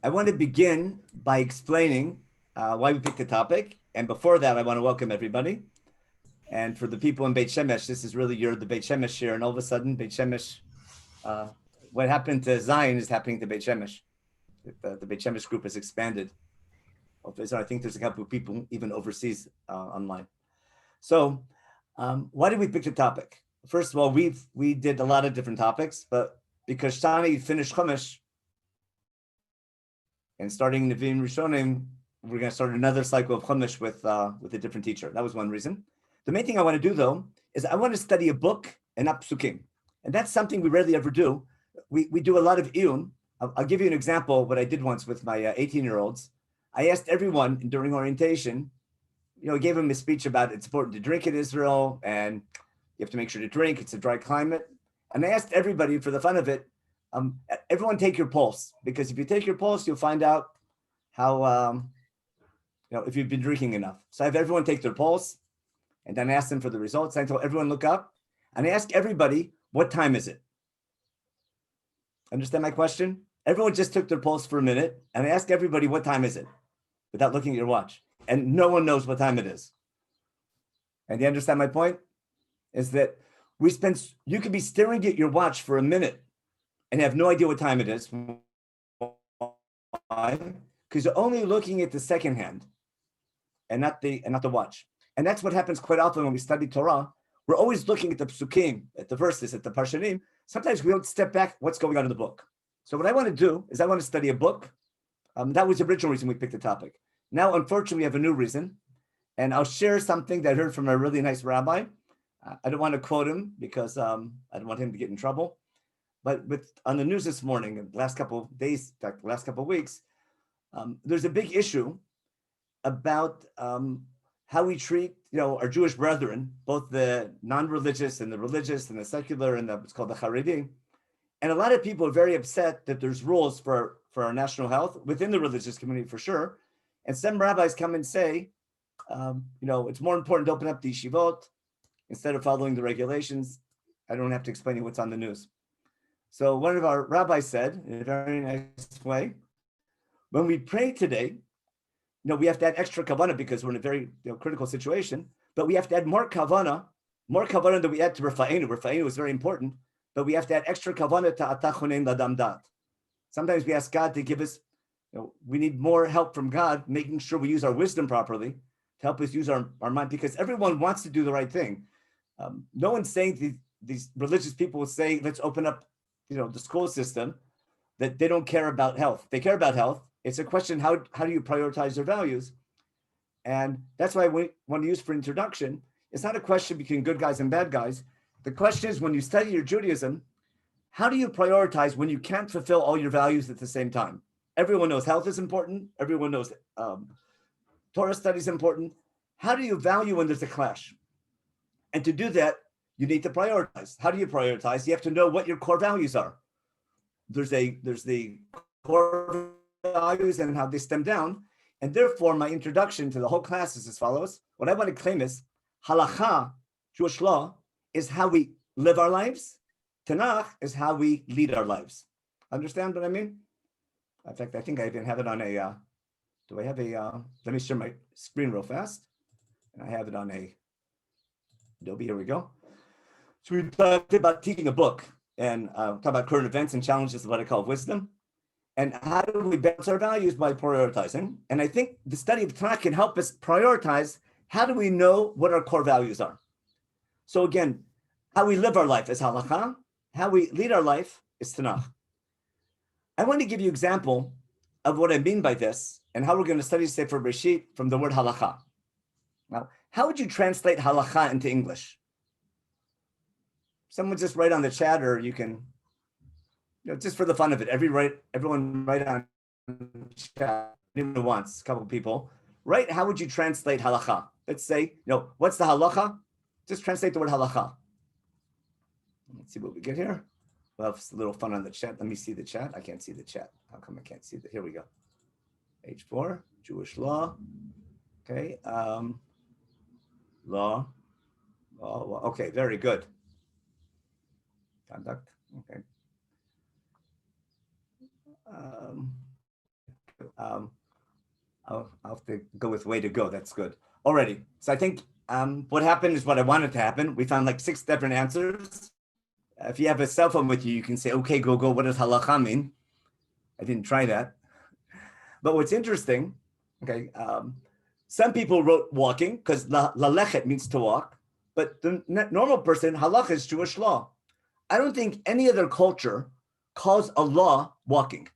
I want to begin by explaining why we picked the topic. And before that, I want to welcome everybody. And for the people in Beit Shemesh, this is really the Beit Shemesh here. And all of a sudden, Beit Shemesh, uh, what happened to Zion is happening to Beit Shemesh. The Beit Shemesh group has expanded. I think there's a couple of people even overseas online. So why did we pick the topic? First of all, we did a lot of different topics, but because Shani finished Chumash, and starting Nevi'im Rishonim, we're going to start another cycle of Chumash with a different teacher. That was one reason. The main thing I want to do, though, is I want to study a book and not psukim. And that's something we rarely ever do. We do a lot of iyun. I'll give you an example of what I did once with my 18-year-olds. I asked everyone during orientation, I gave them a speech about it's important to drink in Israel, and you have to make sure to drink. It's a dry climate. And I asked everybody, for the fun of it, everyone take your pulse, because if you take your pulse, you'll find out how, if you've been drinking enough. So I have everyone take their pulse, and then I ask them for the results. I told everyone look up, and I ask everybody, what time is it? Understand my question? Everyone just took their pulse for a minute, and I ask everybody, what time is it? Without looking at your watch. And no one knows what time it is. And you understand my point? Is that you could be staring at your watch for a minute and have no idea what time it is. Why? Because you're only looking at the second hand and not the watch. And that's what happens quite often when we study Torah. We're always looking at the psukim, at the verses, at the parshanim. Sometimes we don't step back what's going on in the book. So what I want to do is I want to study a book. That was the original reason we picked the topic. Now, unfortunately, we have a new reason. And I'll share something that I heard from a really nice rabbi. I don't want to quote him because I don't want him to get in trouble. But on the news this morning, the last couple of days, in fact, the last couple of weeks, there's a big issue about how we treat, our Jewish brethren, both the non-religious and the religious and the secular and what's called the Haredi. And a lot of people are very upset that there's rules for our national health within the religious community for sure. And some rabbis come and say, it's more important to open up the yeshivot instead of following the regulations. I don't have to explain you what's on the news. So one of our rabbis said, in a very nice way, when we pray today, we have to add extra kavanah because we're in a very critical situation, but we have to add more kavanah than we add to Rafa'enu. Rafa'enu is very important, but we have to add extra kavanah to atachonen ladam dat. Sometimes we ask God to give us, we need more help from God, making sure we use our wisdom properly to help us use our mind, because everyone wants to do the right thing. No one's saying these religious people will say, let's open up the school system, that they don't care about health. They care about health. It's a question, how do you prioritize their values? And that's why we want to use for introduction. It's not a question between good guys and bad guys. The question is, when you study your Judaism, how do you prioritize when you can't fulfill all your values at the same time? Everyone knows health is important. Everyone knows Torah study is important. How do you value when there's a clash? And to do that, you need to prioritize. How do you prioritize? You have to know what your core values are. There's the core values and how they stem down. And therefore, my introduction to the whole class is as follows. What I want to claim is halacha, Jewish law, is how we live our lives. Tanakh is how we lead our lives. Understand what I mean? In fact, I think I even have it on a, do I have a, let me share my screen real fast. And I have it on a Adobe, here we go. So we talked about teaching a book and talk about current events and challenges of what I call wisdom. And how do we balance our values by prioritizing? And I think the study of Tanakh can help us prioritize. How do we know what our core values are? So again, how we live our life is halakha. How we lead our life is Tanakh. I want to give you an example of what I mean by this and how we're going to study Sefer Breishit from the word halakha. Now, how would you translate halakha into English? Someone just write on the chat, or you can, just for the fun of it, everyone write on the chat, anyone who wants, a couple of people, right? How would you translate halakha? Let's say, what's the halacha? Just translate the word halakha. Let's see what we get here. We'll have a little fun on the chat. Let me see the chat. I can't see the chat. How come I can't see that? Here we go. H4, Jewish law. Okay. Law. Okay, very good. Conduct. Okay. I'll have to go with way to go. That's good. Alrighty. So I think what happened is what I wanted to happen. We found like 6 different answers. If you have a cell phone with you, you can say, okay, Google, what does halacha mean? I didn't try that. But what's interesting, okay, some people wrote walking because lalechet means to walk, but the normal person, halacha is Jewish law. I don't think any other culture calls a law walking.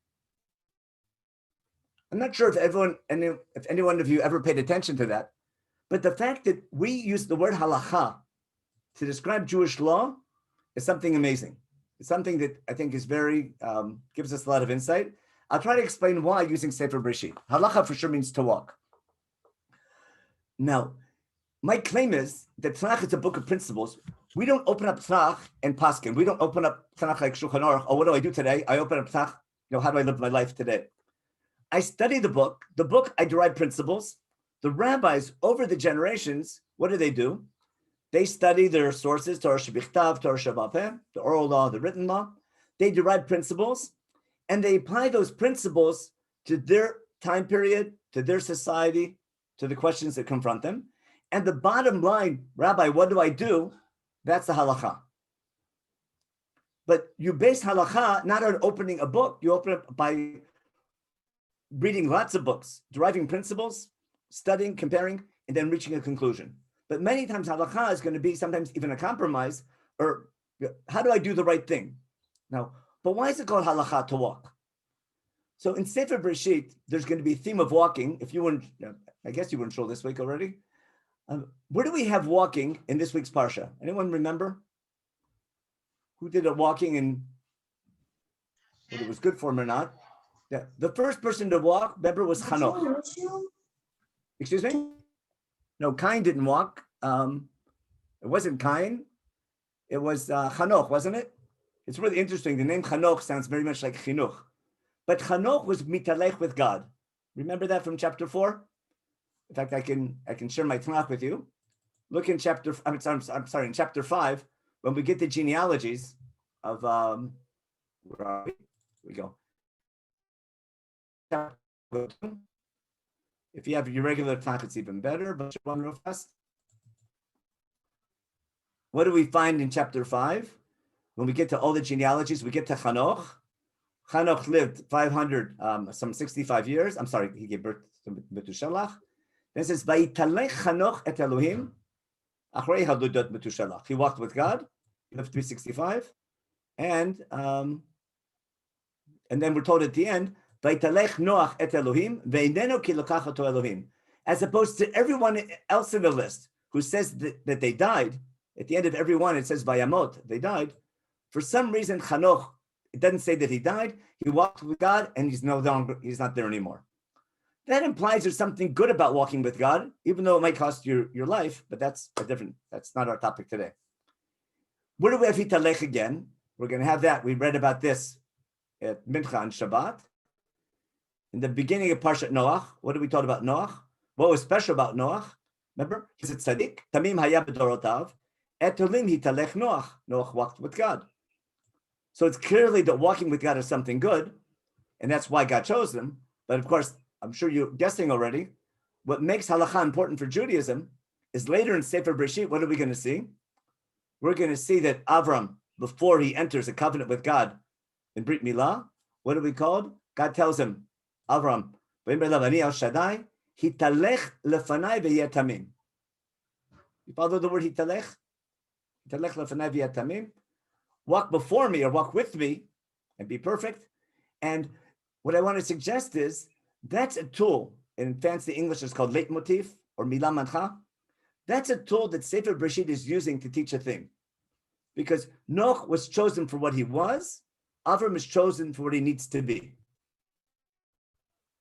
I'm not sure if anyone of you ever paid attention to that, but the fact that we use the word halacha to describe Jewish law is something amazing. It's something that I think is very, gives us a lot of insight. I'll try to explain why using Sefer Breishit. Halacha for sure means to walk. Now, my claim is that Tanakh is a book of principles. We don't open up Tanakh and Paskin. We don't open up Tanakh like Shulchan Aruch. Oh, what do I do today? I open up Tanakh. How do I live my life today? I study the book. The book, I derive principles. The rabbis over the generations, what do? They study their sources, Torah Shebichtav, Torah Sheba'al Peh, the oral law, the written law. They derive principles, and they apply those principles to their time period, to their society, to the questions that confront them. And the bottom line, Rabbi, what do I do? That's the halacha. But you base halacha not on opening a book. You open it by reading lots of books, deriving principles, studying, comparing, and then reaching a conclusion. But many times halacha is going to be sometimes even a compromise, or how do I do the right thing? Now, but why is it called halacha, to walk? So in Sefer Breishit, there's going to be a theme of walking. If you weren't, I guess you weren't sure this week already. Where do we have walking in this week's parsha? Anyone remember? Who did a walking and whether it was good for him or not? Yeah, the first person to walk, remember, was Chanoch. Excuse me? No, Cain didn't walk. It wasn't Cain. It was Chanoch, wasn't it? It's really interesting. The name Chanoch sounds very much like Chinuch. But Chanoch was mitalech with God. Remember that from chapter 4? In fact, I can share my Tanakh with you. Look in chapter, I'm sorry, in chapter 5, when we get the genealogies of, where are we? Here we go. If you have your regular Tanakh, it's even better, but one real fast. What do we find in chapter 5? When we get to all the genealogies, we get to Chanoch. Chanoch lived 65 years. I'm sorry, he gave birth to Metushelach. Then it says, "Vayitalech Chanoch et Elohim achrei haludot Metushelach." He walked with God. He lived 365, and then we're told at the end, "Vayitalech Noach et Elohim ve'ineno ki lokach oto Elohim." As opposed to everyone else in the list who says that they died. At the end of every one, it says Vayamot, they died. For some reason, Chanoch, it doesn't say that he died. He walked with God, and he's not there anymore. That implies there's something good about walking with God, even though it might cost your life, but that's not our topic today. Where do we have Hitalech again? We're going to have that. We read about this at Mincha on Shabbat. In the beginning of Parshat Noach, what did we talk about Noach? What was special about Noach? Remember, he's a tzaddik. Tamim haya b'dorotav. Etolim hitalech Noach. Noach walked with God. So it's clearly that walking with God is something good, and that's why God chose them. But of course, I'm sure you're guessing already, what makes halacha important for Judaism is later in Sefer Breishit, what are we going to see? We're going to see that Avram, before he enters a covenant with God in Brit Milah, what are we called? God tells him, Avram, hitalech lefanai v'yeh tamim. You follow the word hitalech? Hitalech lefanai v'yeh tamim. Walk before me or walk with me and be perfect. And what I want to suggest is that's a tool. In fancy English, it's called leitmotif or milah mancha. That's a tool that Sefer Breishit is using to teach a thing. Because Noach was chosen for what he was. Avram is chosen for what he needs to be.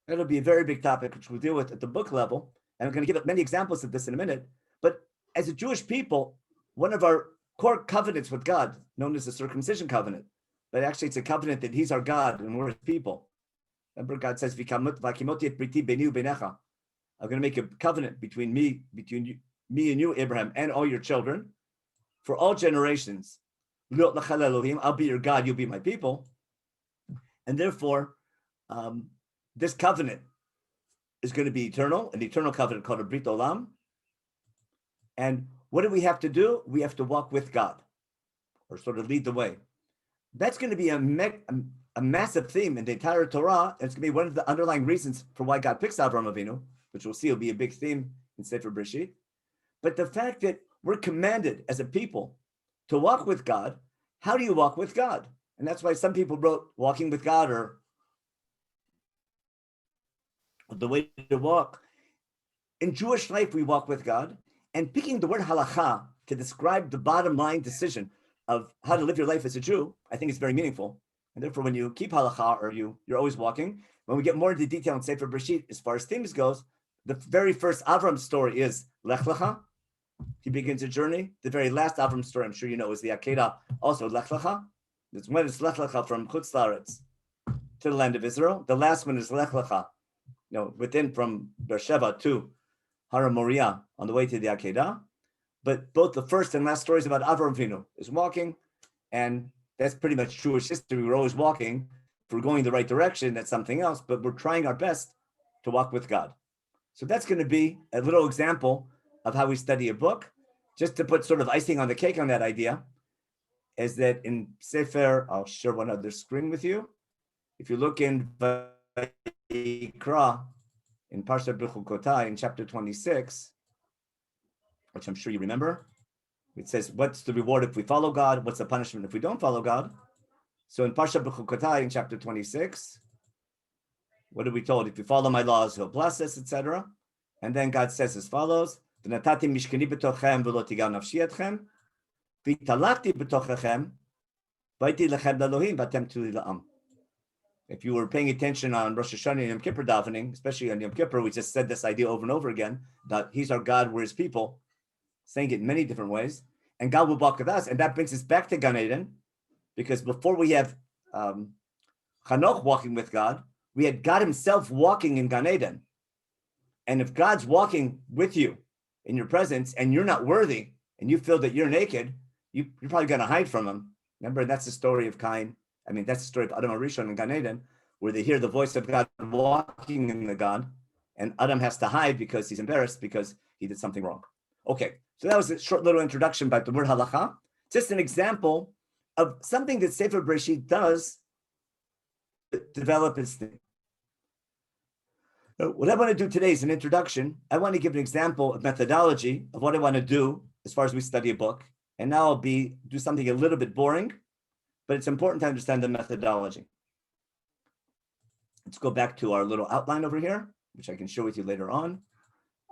That'll be a very big topic, which we'll deal with at the book level. And I'm going to give many examples of this in a minute. But as a Jewish people, one of our core covenants with God, known as the Circumcision Covenant, but actually it's a covenant that he's our God and we're his people. Remember, God says, I'm going to make a covenant between me and you, Abraham, and all your children, for all generations. I'll be your God, you'll be my people. And therefore, this covenant is going to be eternal, an eternal covenant called a Brit Olam. And what do we have to do? We have to walk with God, or sort of lead the way. That's going to be a massive theme in the entire Torah. And it's going to be one of the underlying reasons for why God picks Avraham Avinu, which we'll see will be a big theme in Sefer Breishit. But the fact that we're commanded as a people to walk with God, how do you walk with God? And that's why some people wrote walking with God or the way to walk. In Jewish life, we walk with God, and picking the word halacha to describe the bottom line decision of how to live your life as a Jew, I think is very meaningful. And therefore, when you keep halacha, or you're always walking, when we get more into detail in Sefer Breishit, as far as themes goes, the very first Avram story is Lech Lecha. He begins a journey. The very last Avram story, I'm sure you know, is the Akedah, also Lech Lecha. It's when it's Lech Lecha from Chutz La'aretz to the land of Israel. The last one is Lech Lecha, within from Beersheba to Har Moriah on the way to the Akedah. But both the first and last stories about Avraham Avinu is walking, and that's pretty much Jewish history. We're always walking. If we're going the right direction, that's something else, but we're trying our best to walk with God. So that's going to be a little example of how we study a book. Just to put sort of icing on the cake on that idea, is that in Sefer, I'll share one other screen with you. If you look in Vayikra, in Parshat Bechukotai, in chapter 26, which I'm sure you remember, it says, what's the reward if we follow God? What's the punishment if we don't follow God? So in Parshat Bechukotai, in chapter 26, what are we told? If you follow my laws, he'll bless us, etc. And then God says as follows, V'natati mishkeni b'tochem v'lo tigav nafshi etchem, v'talachti b'tochechem, v'aiti lechem l'Elohim v'atem tuli la'am. If you were paying attention on Rosh Hashanah and Yom Kippur davening, especially on Yom Kippur, we just said this idea over and over again, that he's our God, we're his people, saying it in many different ways, and God will walk with us. And that brings us back to Gan Eden, because before we have Chanoch walking with God, we had God himself walking in Gan Eden. And if God's walking with you in your presence and you're not worthy and you feel that you're naked, you're probably going to hide from him. Remember, that's the story of Cain. I mean, that's the story of Adam Arishon and Gan Eden, where they hear the voice of God walking in the God, and Adam has to hide because he's embarrassed because he did something wrong. Okay, so that was a short little introduction about the word halacha. Just an example of something that Sefer Breishit does to develop its thing. What I want to do today is an introduction. I want to give an example of methodology of what I want to do as far as we study a book. And now I'll do something a little bit boring, but it's important to understand the methodology. Let's go back to our little outline over here, which I can share with you later on.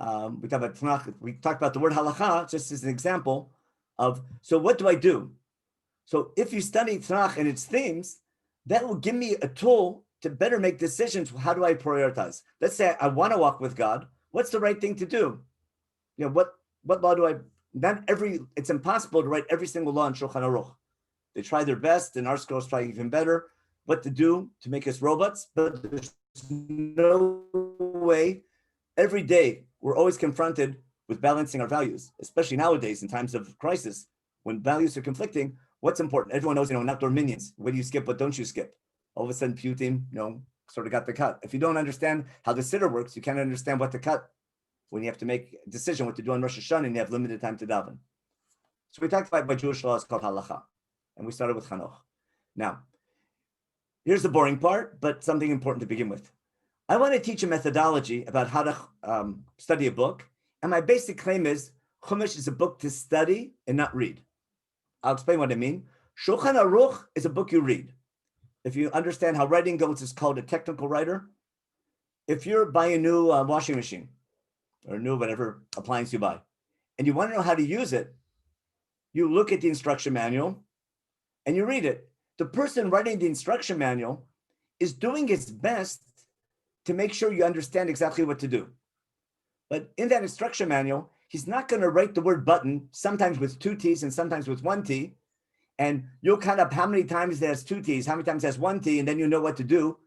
We talked about the word halacha just as an example of, so what do I do? So if you study Tanakh and its themes, that will give me a tool to better make decisions. How do I prioritize? Let's say I want to walk with God. What's the right thing to do? What law do I, it's impossible to write every single law in Shulchan Aruch. They try their best, and our scholars try even better what to do to make us robots, but there's no way. Every day, we're always confronted with balancing our values, especially nowadays in times of crisis, when values are conflicting. What's important? Everyone knows, in outdoor minions, what do you skip, what don't you skip? All of a sudden, Putin, sort of got the cut. If you don't understand how the sitter works, you can't understand what to cut when you have to make a decision what to do on Rosh Hashanah and you have limited time to daven. So we talked about Jewish law is called halacha, and we started with Chanoch. Now, here's the boring part, but something important to begin with. I want to teach a methodology about how to study a book, and my basic claim is Chumash is a book to study and not read. I'll explain what I mean. Shulchan Aruch is a book you read. If you understand how writing goes, it's called a technical writer. If you're buying a new washing machine or a new whatever appliance you buy, and you want to know how to use it, you look at the instruction manual and you read it. The person writing the instruction manual is doing his best to make sure you understand exactly what to do. But in that instruction manual, he's not going to write the word button, sometimes with 2 T's and sometimes with 1 T. And you'll count up how many times there's 2 T's, how many times there's 1 T, and then you know what to do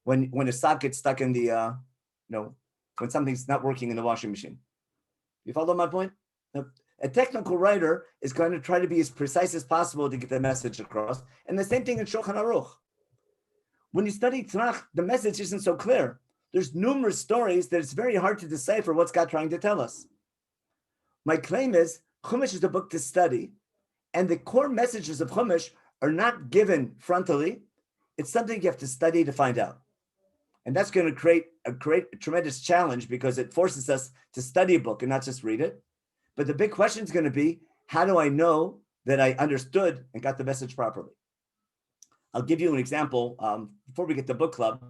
when a sock gets stuck in the, when something's not working in the washing machine. You follow my point? A technical writer is going to try to be as precise as possible to get the message across. And the same thing in Shulchan Aruch. When you study Tanakh, the message isn't so clear. There's numerous stories that it's very hard to decipher what's God trying to tell us. My claim is Chumash is a book to study, and the core messages of Chumash are not given frontally. It's something you have to study to find out. And that's going to create a tremendous challenge because it forces us to study a book and not just read it. But the big question is going to be, how do I know that I understood and got the message properly? I'll give you an example before we get to book club.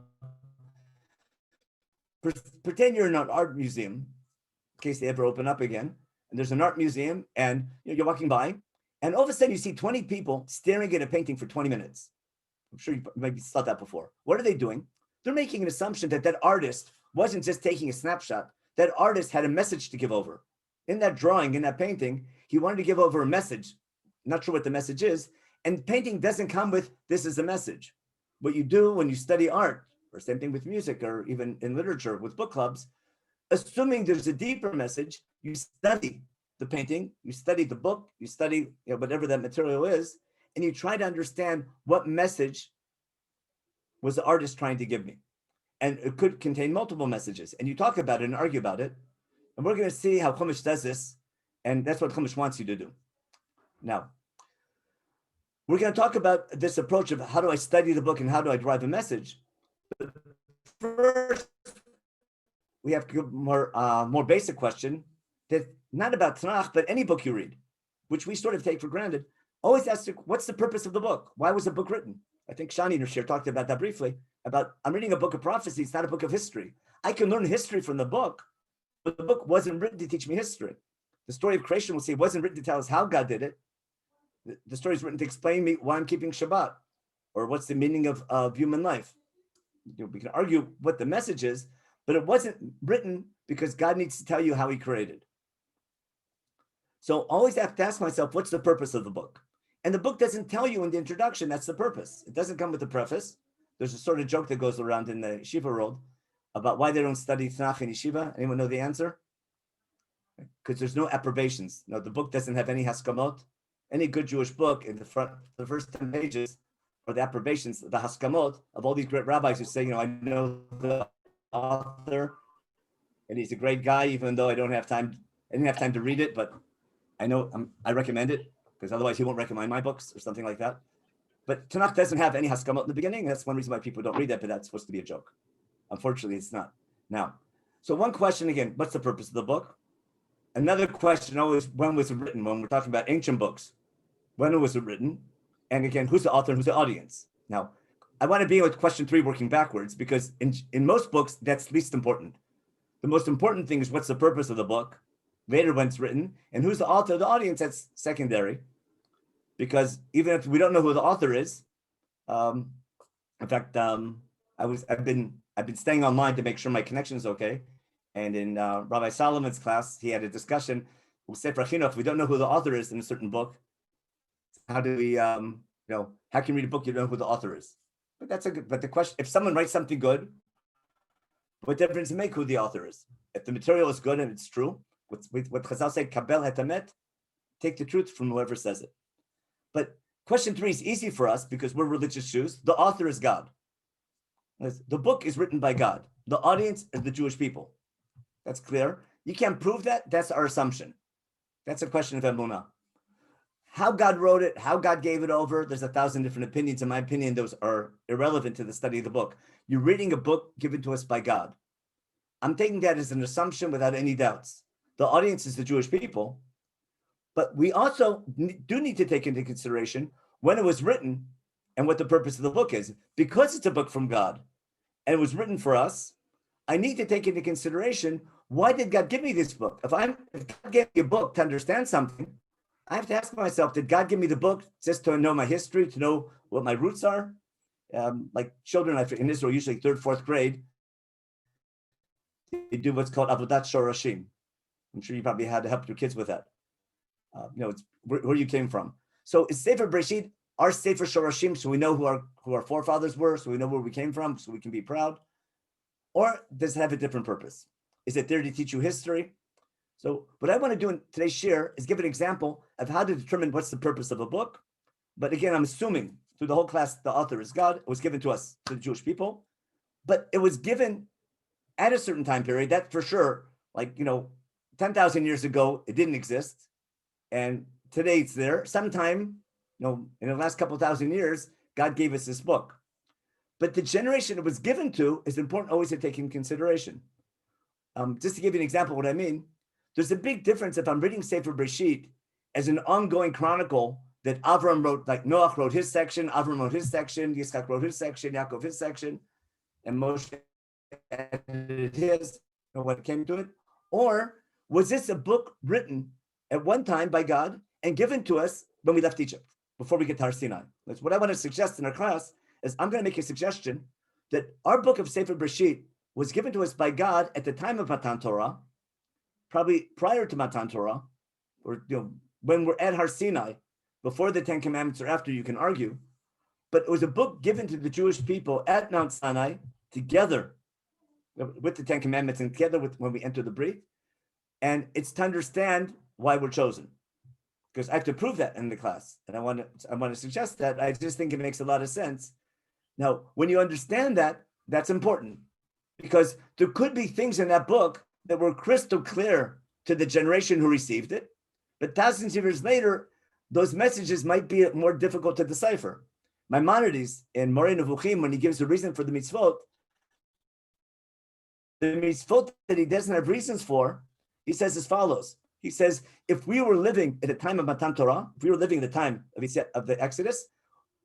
Pretend you're in an art museum, in case they ever open up again, and there's an art museum, and you're walking by, and all of a sudden you see 20 people staring at a painting for 20 minutes. I'm sure you maybe saw that before. What are they doing? They're making an assumption that that artist wasn't just taking a snapshot. That artist had a message to give over. In that drawing, in that painting, he wanted to give over a message. Not sure what the message is. And painting doesn't come with, this is the message. What you do when you study art, or same thing with music, or even in literature with book clubs, assuming there's a deeper message, you study the painting, you study the book, you study whatever that material is, and you try to understand what message was the artist trying to give me. And it could contain multiple messages. And you talk about it and argue about it. And we're going to see how Chumash does this. And that's what Chumash wants you to do. Now, we're going to talk about this approach of how do I study the book and how do I derive a message. But first, we have to give more basic question that not about Tanakh, but any book you read, which we sort of take for granted. Always ask, what's the purpose of the book? Why was the book written? I think Shani Nashir talked about that briefly, about I'm reading a book of prophecy, it's not a book of history. I can learn history from the book, but the book wasn't written to teach me history. The story of creation, we'll see, it wasn't written to tell us how God did it. The story is written to explain me why I'm keeping Shabbat, or what's the meaning of human life. We can argue what the message is, but it wasn't written because God needs to tell you how he created. So always have to ask myself, what's the purpose of the book? And the book doesn't tell you in the introduction, that's the purpose. It doesn't come with the preface. There's a sort of joke that goes around in the yeshiva world about why they don't study Tanakh in yeshiva. Anyone know the answer? Because there's no approbations. No, the book doesn't have any haskamot. Any good Jewish book in the first 10 pages are the approbations, the haskamot of all these great rabbis who say, I know the author and he's a great guy, even though I didn't have time to read it, but I know I recommend it, because otherwise he won't recommend my books or something like that. But Tanakh doesn't have any haskamot in the beginning. That's one reason why people don't read that, but that's supposed to be a joke. Unfortunately, it's not. Now, so one question again, what's the purpose of the book? Another question always, when was it written? When we're talking about ancient books, when was it written? And again, who's the author and who's the audience? Now, I want to be with question 3 working backwards, because in most books, that's least important. The most important thing is what's the purpose of the book, later when it's written, and who's the author, the audience, that's secondary. Because even if we don't know who the author is, in fact, I've been staying online to make sure my connection is okay. And in Rabbi Solomon's class, he had a discussion with Sefer Chinuch. If we don't know who the author is in a certain book, how do we, how can you read a book you don't know who the author is? But but the question, if someone writes something good, what difference does it make who the author is? If the material is good and it's true, what Chazal say, kabel hetamet, take the truth from whoever says it. But question 3 is easy for us because we're religious Jews. The author is God. The book is written by God. The audience is the Jewish people. That's clear. You can't prove that. That's our assumption. That's a question of emunah. How God wrote it, how God gave it over, there's 1,000 different opinions. In my opinion, those are irrelevant to the study of the book. You're reading a book given to us by God. I'm taking that as an assumption without any doubts. The audience is the Jewish people, but we also do need to take into consideration when it was written and what the purpose of the book is. Because it's a book from God and it was written for us, I need to take into consideration, why did God give me this book? If God gave me a book to understand something, I have to ask myself, did God give me the book just to know my history, to know what my roots are? Like children in Israel, usually 3rd, 4th grade, they do what's called avodat shorashim. I'm sure you probably had to help your kids with that. It's where you came from. So is Sefer Breishit our Sefer Shorashim, so we know who our forefathers were, so we know where we came from, so we can be proud? Or does it have a different purpose? Is it there to teach you history? So what I want to do in today's share is give an example of how to determine what's the purpose of a book. But again, I'm assuming through the whole class, the author is God. It was given to us, to the Jewish people. But it was given at a certain time period, that for sure, 10,000 years ago, it didn't exist. And today it's there. Sometime, in the last couple thousand years, God gave us this book. But the generation it was given to is important always to take in consideration. Just to give you an example of what I mean, there's a big difference if I'm reading Sefer Breishit as an ongoing chronicle that Avram wrote, like Noach wrote his section, Avram wrote his section, Yitzchak wrote his section, Yaakov his section, and Moshe added his, when it came to it. Or was this a book written at one time by God and given to us when we left Egypt, before we get to Har Sinai? That's what I want to suggest in our class. Is I'm going to make a suggestion that our book of Sefer Breishit was given to us by God at the time of Matan Torah, probably prior to Matan Torah, or when we're at Har Sinai, before the Ten Commandments or after, you can argue. But it was a book given to the Jewish people at Mount Sinai together with the Ten Commandments and together with when we enter the Brit. And it's to understand why we're chosen, because I have to prove that in the class, and I want to suggest that. I just think it makes a lot of sense. Now, when you understand that, that's important, because there could be things in that book that were crystal clear to the generation who received it, but thousands of years later, those messages might be more difficult to decipher. Maimonides in Moreh Nevuchim, when he gives the reason for the mitzvot that he doesn't have reasons for, he says as follows. He says, if we were living at the time of Matan Torah, if we were living at the time of the Exodus,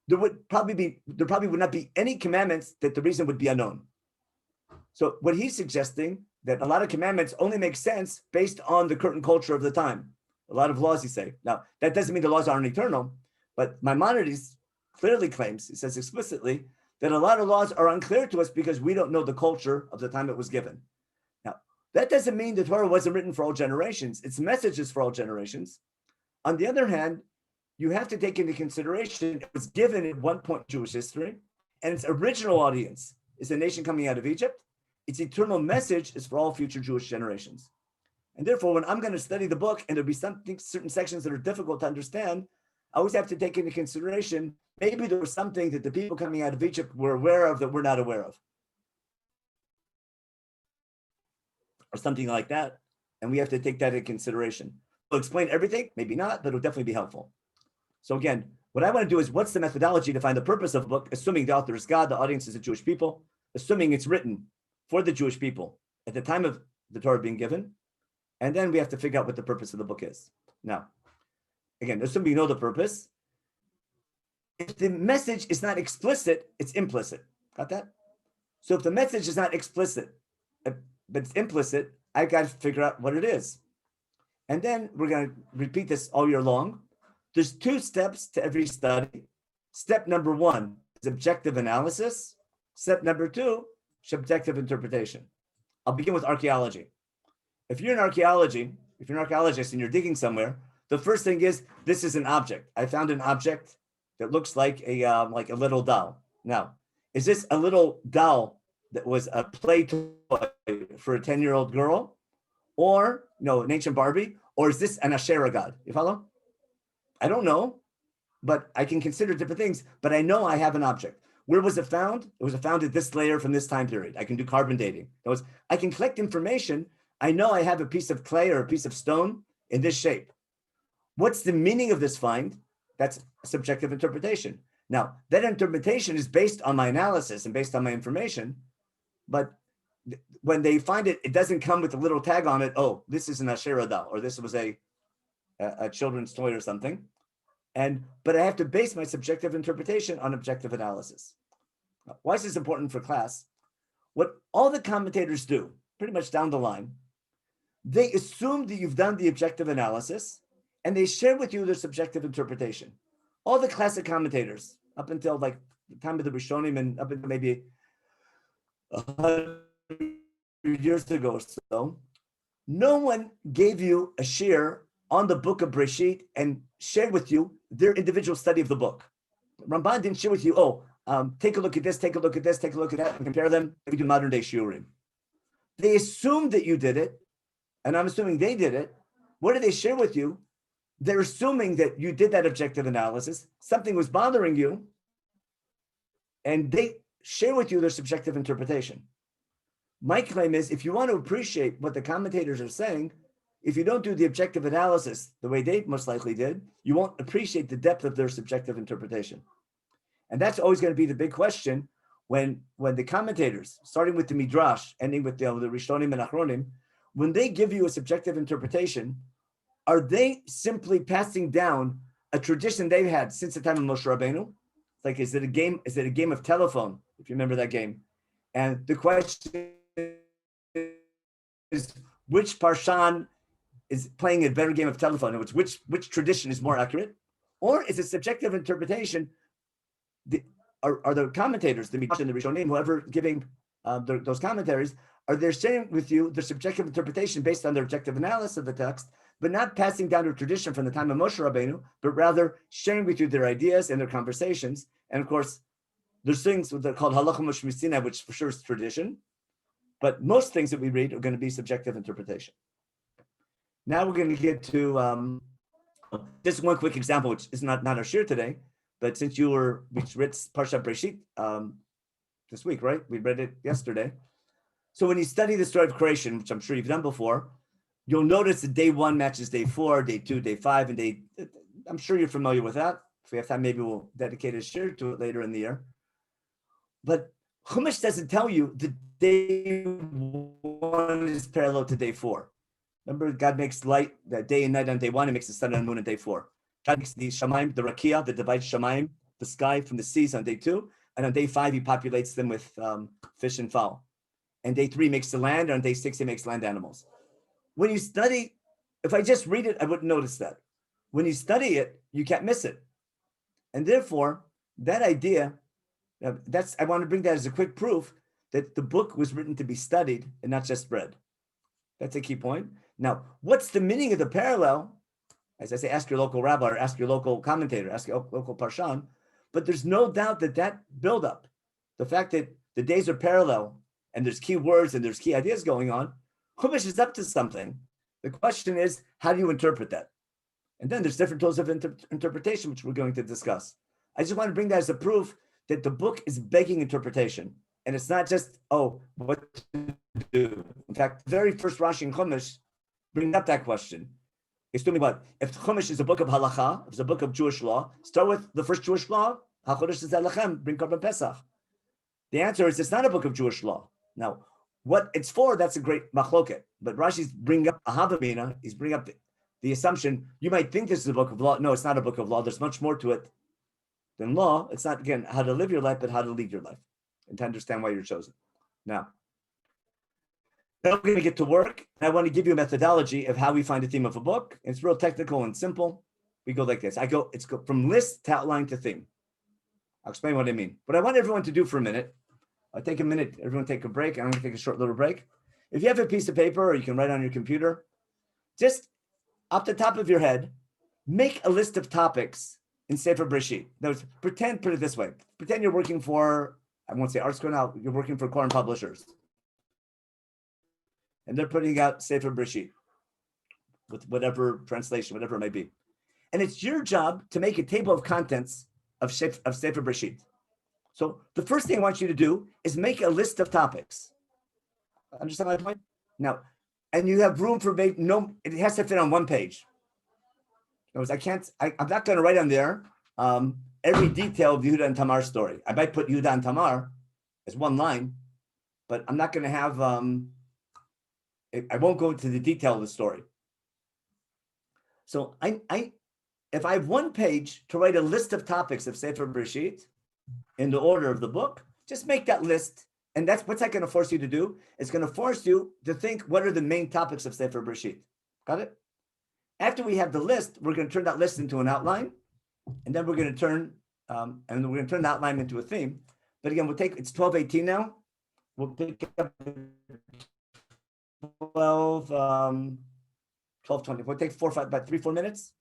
there probably would not be any commandments that the reason would be unknown. So what he's suggesting, that a lot of commandments only make sense based on the current culture of the time. A lot of laws, he say. Now, that doesn't mean the laws aren't eternal, but Maimonides clearly claims, he says explicitly, that a lot of laws are unclear to us because we don't know the culture of the time it was given. Now, that doesn't mean the Torah wasn't written for all generations. Its message is for all generations. On the other hand, you have to take into consideration it was given at one point in Jewish history, and its original audience is the nation coming out of Egypt. Its eternal message is for all future Jewish generations. And therefore, when I'm going to study the book and there'll be certain sections that are difficult to understand, I always have to take into consideration, maybe there was something that the people coming out of Egypt were aware of that we're not aware of, or something like that. And we have to take that into consideration. We'll explain everything, maybe not, but it'll definitely be helpful. So again, what I want to do is, what's the methodology to find the purpose of a book, assuming the author is God, the audience is the Jewish people, assuming it's written for the Jewish people at the time of the Torah being given, and then we have to figure out what the purpose of the book is. Now, again, assuming you know the purpose, if the message is not explicit, it's implicit. Got that? So if the message is not explicit, but it's implicit, I got to figure out what it is. And then we're going to repeat this all year long. There's 2 steps to every study. Step number 1 is objective analysis. Step number 2, subjective interpretation. I'll begin with archaeology. If you're an archaeologist and you're digging somewhere, the first thing is, this is an object. I found an object that looks like a little doll. Now, is this a little doll that was a play toy for a 10-year-old girl, or an ancient Barbie, or is this an Asherah god? You follow? I don't know, but I can consider different things, but I know I have an object. Where was it found? It was found at this layer from this time period. I can do carbon dating. I can collect information. I know I have a piece of clay or a piece of stone in this shape. What's the meaning of this find? That's a subjective interpretation. Now, that interpretation is based on my analysis and based on my information, but when they find it, it doesn't come with a little tag on it. Oh, this is an Asherah doll, or this was a children's toy or something. But I have to base my subjective interpretation on objective analysis. Now, why is this important for class? What all the commentators do, pretty much down the line, they assume that you've done the objective analysis and they share with you their subjective interpretation. All the classic commentators, up until like the time of the Rishonim and up until maybe 100 years ago or so, no one gave you a share on the book of Breishit and shared with you their individual study of the book. Ramban didn't share with you, take a look at this, take a look at this, take a look at that, and compare them. We do modern day shiurim. They assumed that you did it, and I'm assuming they did it. What did they share with you? They're assuming that you did that objective analysis, something was bothering you, and they share with you their subjective interpretation. My claim is, if you want to appreciate what the commentators are saying, if you don't do the objective analysis the way they most likely did, you won't appreciate the depth of their subjective interpretation. And that's always going to be the big question when the commentators, starting with the Midrash, ending with the Rishonim and Achronim, when they give you a subjective interpretation, are they simply passing down a tradition they've had since the time of Moshe Rabbeinu? Like, is it a game? Is it a game of telephone? If you remember that game, and the question is, which parshan is playing a better game of telephone? Which tradition is more accurate, or is it subjective interpretation? Are the commentators, the Midrash and the Rishonim, whoever giving those commentaries, are they sharing with you their subjective interpretation based on their objective analysis of the text, but not passing down a tradition from the time of Moshe Rabbeinu, but rather sharing with you their ideas and their conversations? And of course, there's things that are called halacha mishmisina, which for sure is tradition, but most things that we read are going to be subjective interpretation. Now we're going to get to just one quick example, which is not our shir today, but since we read Parshat Breishit this week, right? We read it yesterday. So when you study the story of creation, which I'm sure you've done before, you'll notice that day 1 matches day 4, day 2, day 5, and I'm sure you're familiar with that. If we have time, maybe we'll dedicate a shir to it later in the year. But Chumash doesn't tell you that day 1 is parallel to day 4. Remember, God makes light that day and night on day 1, and makes the sun and moon on day 4. God makes the Shamaim, the Rakia, that divides Shamaim, the sky from the seas, on day 2. And on day 5, he populates them with fish and fowl. And day 3 makes the land, and on day 6, he makes land animals. When you study, if I just read it, I wouldn't notice that. When you study it, you can't miss it. And therefore, that idea, I want to bring that as a quick proof that the book was written to be studied and not just read. That's a key point. Now, what's the meaning of the parallel? As I say, ask your local rabbi or ask your local commentator, ask your local parshan. But there's no doubt that buildup, the fact that the days are parallel and there's key words and there's key ideas going on, Chumash is up to something. The question is, how do you interpret that? And then there's different tools of interpretation, which we're going to discuss. I just want to bring that as a proof that the book is begging interpretation. And it's not just, what to do. In fact, the very first Rashi in Chumash bring up that question. It's talking about, if Chumash is a book of halacha, if it's a book of Jewish law, start with the first Jewish law, HaChodesh is Lechem, bring Korban Pesach. The answer is, it's not a book of Jewish law. Now, what it's for, that's a great machloket. But Rashi's bringing up a Havamina, he's bringing up the assumption, you might think this is a book of law. No, it's not a book of law. There's much more to it than law. It's not, again, how to live your life, but how to lead your life and to understand why you're chosen. Now we're going to get to work. And I want to give you a methodology of how we find a theme of a book. It's real technical and simple. We go like this. It's go from list to outline to theme. I'll explain what I mean. What I want everyone to do for a minute, I'll take a minute, everyone take a break. I'm going to take a short little break. If you have a piece of paper or you can write on your computer, just off the top of your head, make a list of topics in Sefer Breishit. Put it this way. Pretend you're working for, I won't say art school now, you're working for Koren Publishers. And they're putting out Sefer Breishit with whatever translation, whatever it might be. And it's your job to make a table of contents of Sefer Breishit. So the first thing I want you to do is make a list of topics. Understand my point? Now, and you have room for it has to fit on one page. In other words, I'm not going to write on there every detail of the Yehuda and Tamar story. I might put Yehuda and Tamar as one line, but I'm not going to have, I won't go into the detail of the story. So if I have one page to write a list of topics of Sefer Breishit in the order of the book, just make that list. And what's that going to force you to do? It's going to force you to think, what are the main topics of Sefer Breishit? Got it? After we have the list, we're going to turn that list into an outline, and then we're going to turn the outline into a theme. But again, it's 12:18 now. We'll pick up 12:20. We'll take about 3-4 minutes.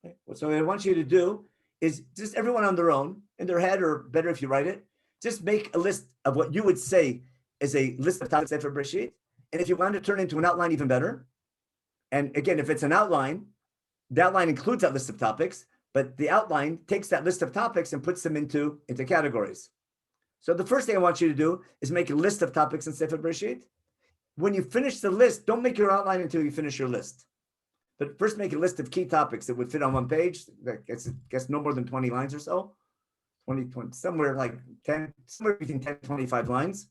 Okay. So what I want you to do is just everyone on their own, in their head, or better if you write it, just make a list of what you would say is a list of topics for Breishit. And if you want to turn it into an outline, even better. And again, if it's an outline, the outline includes that list of topics, but the outline takes that list of topics and puts them into categories. So the first thing I want you to do is make a list of topics in Sefer Breishit. When you finish the list, don't make your outline until you finish your list. But first make a list of key topics that would fit on one page. That gets no more than 20 lines or so. 20, somewhere like 10, somewhere between 10 and 25 lines.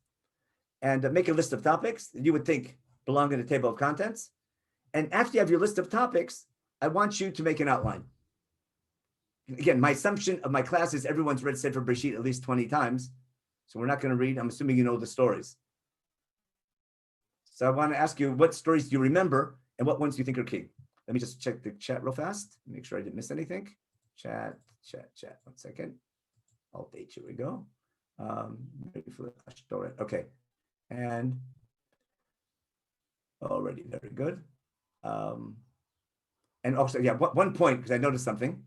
And make a list of topics that you would think belong in a table of contents. And after you have your list of topics, I want you to make an outline. Again, my assumption of my class is everyone's read Sefer Breishit at least 20 times. So we're not going to read. I'm assuming you know the stories. So I want to ask you, what stories do you remember and what ones do you think are key? Let me just check the chat real fast. Make sure I didn't miss anything. Chat. 1 second. Alt-H, here we go. Okay. And already very good. And also, yeah, one point, because I noticed something.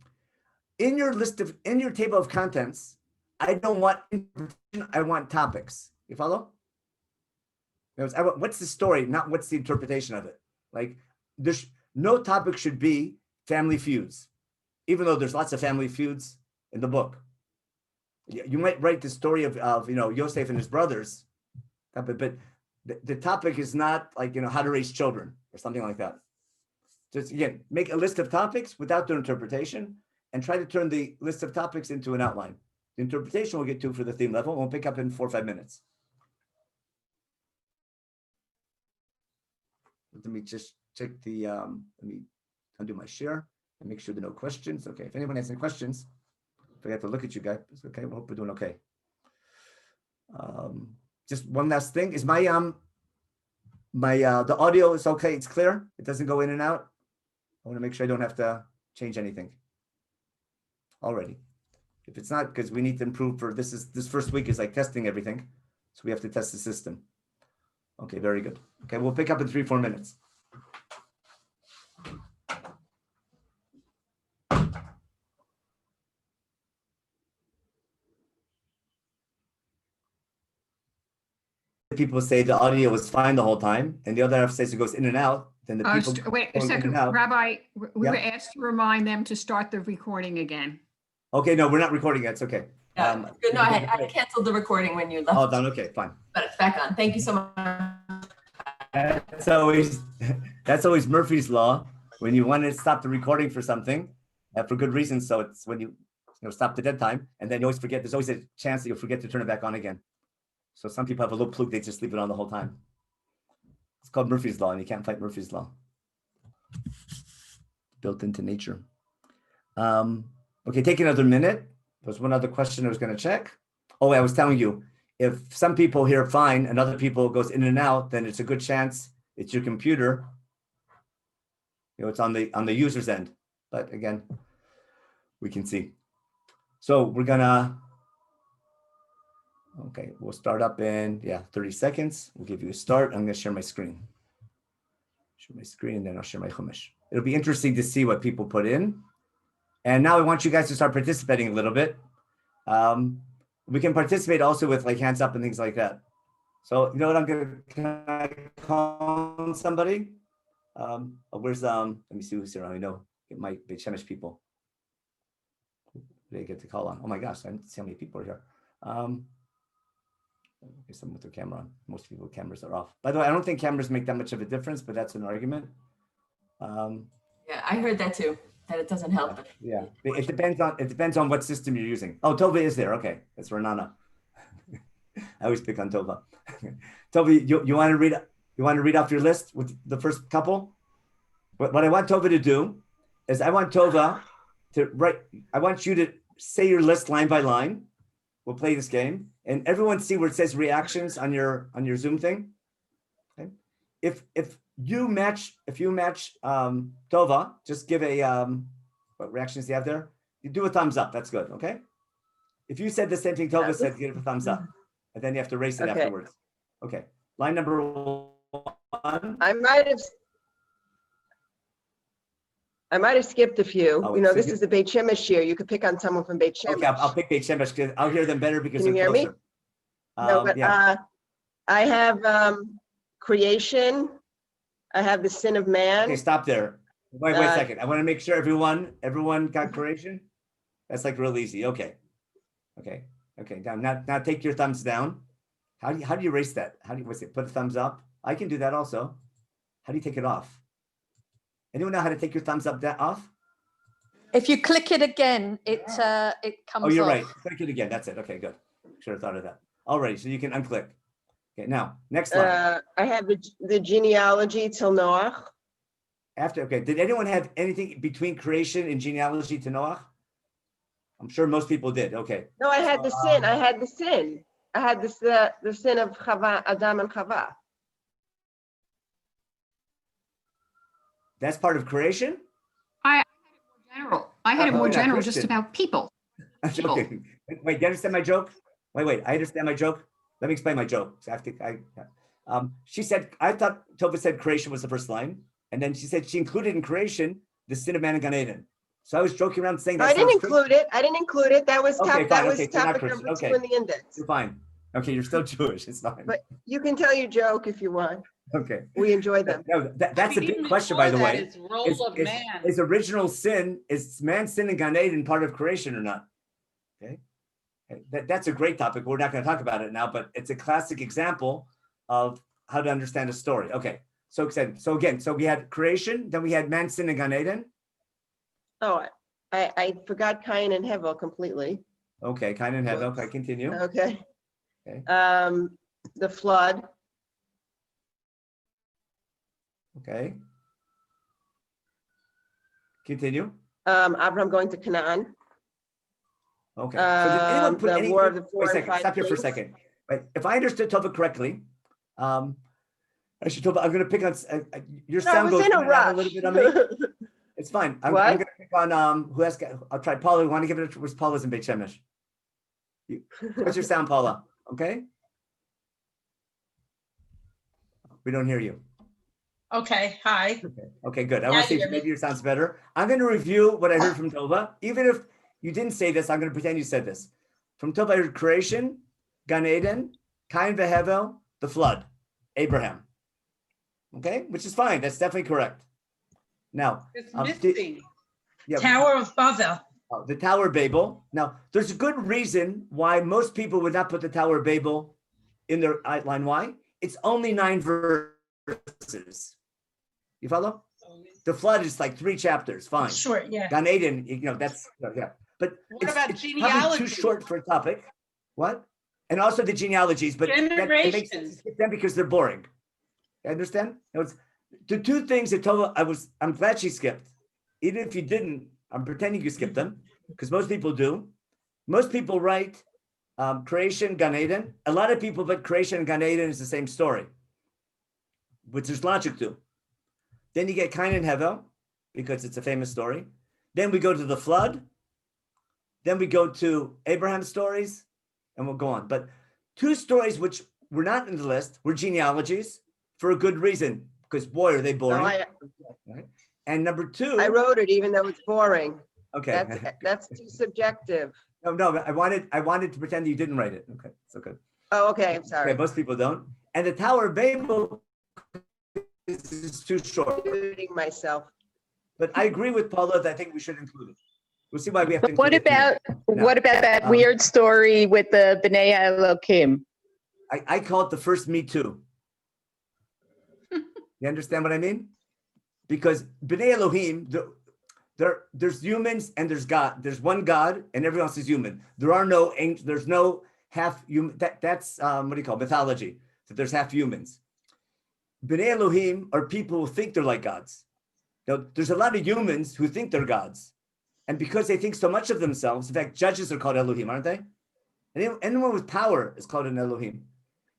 In your table of contents, I don't want interpretation, I want topics. You follow? What's the story, not what's the interpretation of it. Like, there's no topic should be family feuds, even though there's lots of family feuds in the book. You might write the story of Yosef and his brothers, but the topic is not like, how to raise children or something like that. Just, again, make a list of topics without their interpretation and try to turn the list of topics into an outline. The interpretation we'll get to for the theme level. We'll pick up in 4 or 5 minutes. Let me just check the, let me undo my share and make sure there are no questions. Okay, if anyone has any questions, if I have to look at you guys, it's okay, we hope we're doing okay. Just one last thing, is my the audio is okay, it's clear? It doesn't go in and out? I want to make sure I don't have to change anything already. If it's not, because we need to improve for this first week is like testing everything. So we have to test the system. Okay, very good. Okay, we'll pick up in 3 or 4 minutes. People say the audio was fine the whole time, and the other half says it goes in and out. Then the people wait a second, Rabbi, we were asked to remind them to start the recording again. Okay, no, we're not recording yet. It's okay. No, I canceled the recording when you left. Oh, done. Okay, fine. But it's back on. Thank you so much. That's always Murphy's Law. When you want to stop the recording for something, for good reason. So it's when you stop the dead time, and then you always forget. There's always a chance that you'll forget to turn it back on again. So some people have a little fluke, they just leave it on the whole time. It's called Murphy's Law, and you can't fight Murphy's Law. Built into nature. Okay, take another minute. There's one other question I was going to check. Oh, I was telling you, if some people hear fine and other people goes in and out, then it's a good chance it's your computer. It's on the user's end. But again, we can see. So we're gonna. Okay, we'll start up in 30 seconds. We'll give you a start. I'm going to share my screen. Share my screen, and then I'll share my chumash. It'll be interesting to see what people put in. And now I want you guys to start participating a little bit. We can participate also with like hands up and things like that. So you know what can I call somebody? Where's let me see who's here. I know it might be Shemesh people. They get to call on. Oh my gosh, I didn't see how many people are here. Someone with their camera on. Most people cameras are off. By the way, I don't think cameras make that much of a difference, but that's an argument. Yeah, I heard that too. That it doesn't help. Yeah, it depends on what system you're using. Oh, Tova is there. Okay, that's Renana. I always pick on Tova. Tova, you want to read off your list with the first couple? What I want Tova to do is I want Tova to write. I want you to say your list line by line. We'll play this game, and everyone see where it says reactions on your Zoom thing. Okay, if you match Tova, just give a what reactions do you have there? You do a thumbs up. That's good. Okay. If you said the same thing Tova said, give it a thumbs up, and then you have to race it afterwards. Okay. Line number 1. I might have skipped a few. This is the Beit Shemesh here. You could pick on someone from Beit Shemesh. Okay, I'll pick Beit Shemesh because I'll hear them better because Can you they're hear closer. Me? No, but I have creation. I have the sin of man. Okay, stop there. Wait a second. I want to make sure everyone got creation. That's like real easy. Okay. Okay, now take your thumbs down. How do you erase that? Put a thumbs up? I can do that also. How do you take it off? Anyone know how to take your thumbs up off? If you click it again, it comes off. Oh, you're right. Click it again. That's it. Okay, good. Should have thought of that. All right, so you can unclick. Okay, now next slide. I have the genealogy till Noach. Okay, did anyone have anything between creation and genealogy to Noach? I'm sure most people did. Okay. No, I had the sin. I had the sin. I had the sin of Adam and Chava. That's part of creation? I had it more general, just about people. Okay. Wait, do you understand my joke? Wait, I understand my joke. Let me explain my joke. She said, I thought Tova said creation was the first line. And then she said she included in creation the sin of man in Gan Eden. So I was joking around saying that. I didn't include it. That was topic number 2 in the index. You're fine. Okay, you're still Jewish. It's fine. But you can tell your joke if you want. Okay. We enjoy them. No, that's a big question, by the way. Is original sin, is man's sin in Gan Eden part of creation or not? Okay. That's a great topic. We're not going to talk about it now, but it's a classic example of how to understand a story. Okay. So we had creation, then we had man's sin in Gan Eden. Oh, I forgot Cain and Hevel completely. Okay, Cain and Hevel. Okay, continue. Okay. Okay. The flood. Okay. Continue. Abraham going to Canaan. Okay. So did anyone put the war of the 4 and 5 Stop here for a second. Right. If I understood Tova correctly, actually, Tova, I'm going to pick on your sound goes a little bit on me. It's fine. I'm going to pick on who has. I'll try Paula. We want to give it. Was Paula's in Beit Shemesh? What's your sound, Paula? Okay. We don't hear you. Okay. Hi. Okay. Good. I want to see if maybe your sound's better. I'm going to review what I heard from Tova. Even if you didn't say this, I'm going to pretend you said this. From Tova, I heard creation, Gan Eden, Cain v'Hevel, the flood, Abraham. Okay, which is fine. That's definitely correct. Now, it's missing. Tower of Babel. The Tower of Babel. Now, there's a good reason why most people would not put the Tower of Babel in their outline. Why? It's only 9 verses. You follow? The flood is like 3 chapters. Fine. Short, yeah. Gan Eden, that's yeah. But what about it's genealogy? Probably too short for a topic. What? And also the genealogies, but it makes sense to skip them because they're boring. You understand? The 2 things that Tova, I'm glad she skipped. Even if you didn't, I'm pretending you skipped them because most people do. Most people write creation, Gan Eden. A lot of people put creation and Gan Eden is the same story, which there's logic to. Then you get Cain and Hevel because it's a famous story. Then we go to the flood. Then we go to Abraham's stories, and we'll go on. But 2 stories which were not in the list were genealogies for a good reason, because boy, are they boring. Right? And number 2, I wrote it even though it's boring. Okay, that's too subjective. No, I wanted to pretend that you didn't write it. Okay, so good. Oh, okay, I'm sorry. Okay, most people don't. And the Tower of Babel is too short. Including myself. But I agree with Paula that I think we should include it. We'll see why we have to. But what about that weird story with the B'nai Elohim? I call it the first Me Too. You understand what I mean? Because B'nai Elohim, there's humans and there's God. There's one God and everyone else is human. There are no angels. There's no half human. That's what do you call it? Mythology? That there's half humans. B'nai Elohim are people who think they're like gods. Now, there's a lot of humans who think they're gods. And because they think so much of themselves, in fact, judges are called Elohim, aren't they? Anyone with power is called an Elohim.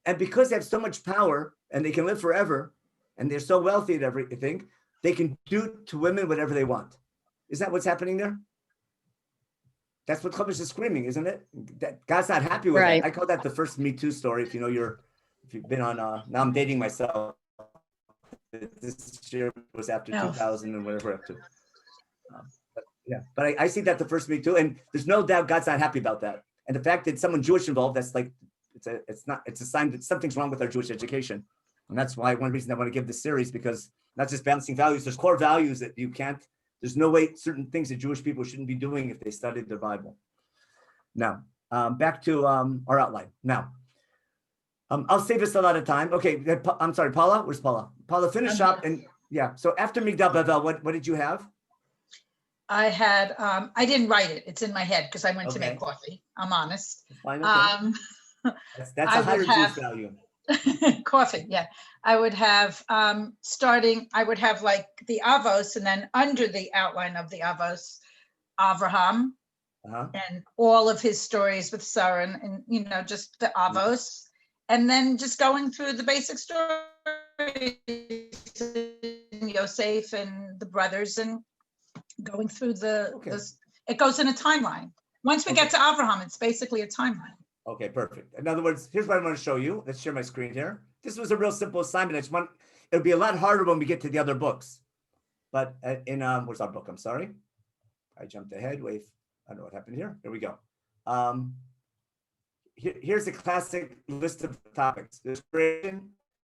And because they have so much power and they can live forever and they're so wealthy and everything, they can do to women whatever they want. Is that what's happening there? That's what Chumash is screaming, isn't it? That God's not happy with it. I call that the first Me Too story. If you've been on, now I'm dating myself. This year was after 2000 and whatever up to. But I see that the first Me Too, and there's no doubt God's not happy about that. And the fact that someone Jewish involved, that's like, it's a sign that something's wrong with our Jewish education. And that's why one reason I want to give this series, because not just balancing values, there's core values that there's no way certain things that Jewish people shouldn't be doing if they studied the Bible. Now, back to our outline now. I'll save us a lot of time. Okay, I'm sorry, Paula. Where's Paula? Paula, finish up and yeah. So after Migdal Bavel, what did you have? I had, I didn't write it. It's in my head because I went to make coffee. I'm honest. Fine, okay. That's a higher juice value. Coffee, yeah. I would have I would have like the Avos, and then under the outline of the Avos, Avraham, and all of his stories with Sarah, and just the Avos, and then just going through the basic stories, Yosef and the brothers, and going through it goes in a timeline. Once we get to Avraham, it's basically a timeline. Okay, perfect. In other words, here's what I want to show you. Let's share my screen here. This was a real simple assignment. It'll be a lot harder when we get to the other books. But where's our book? I'm sorry. I jumped ahead. Wait, I don't know what happened here. Here we go. Here's a classic list of topics. There's creation,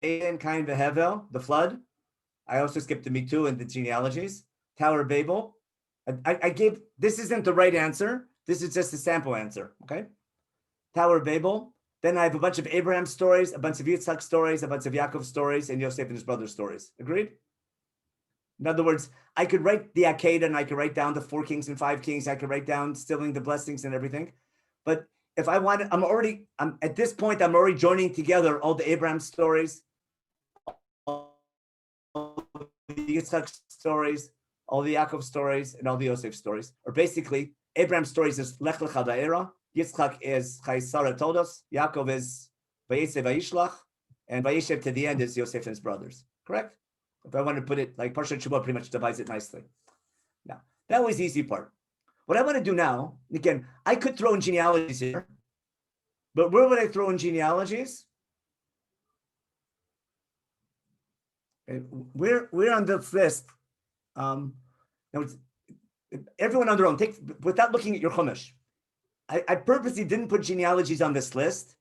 Aden, Cain, Hevel, the flood. I also skipped the Me Too and the genealogies. Tower of Babel. I gave, this isn't the right answer. This is just a sample answer, okay? Tower of Babel. Then I have a bunch of Abraham stories, a bunch of Yitzhak stories, a bunch of Yaakov stories, and Yosef and his brother stories. Agreed? In other words, I could write the Akedah and I could write down the 4 kings and 5 kings. I could write down stealing the blessings and everything. But if I wanted, at this point, I'm already joining together all the Abraham stories, all the Yitzhak stories, all the Yaakov stories, and all the Yosef stories. Or basically, Abraham's stories is Lech Lecha Da'era, Yitzchak is Chaisara Todos, Yaakov is Vayetze Vayishlach, and Vayeshev to the end is Yosef and his brothers. Correct? If I want to put it like Parshat Shuvah, pretty much divides it nicely. Now, that was the easy part. What I want to do now, again, I could throw in genealogies here, but where would I throw in genealogies? We're on this list. Now everyone on their own. Without looking at your Chumash. I purposely didn't put genealogies on this list.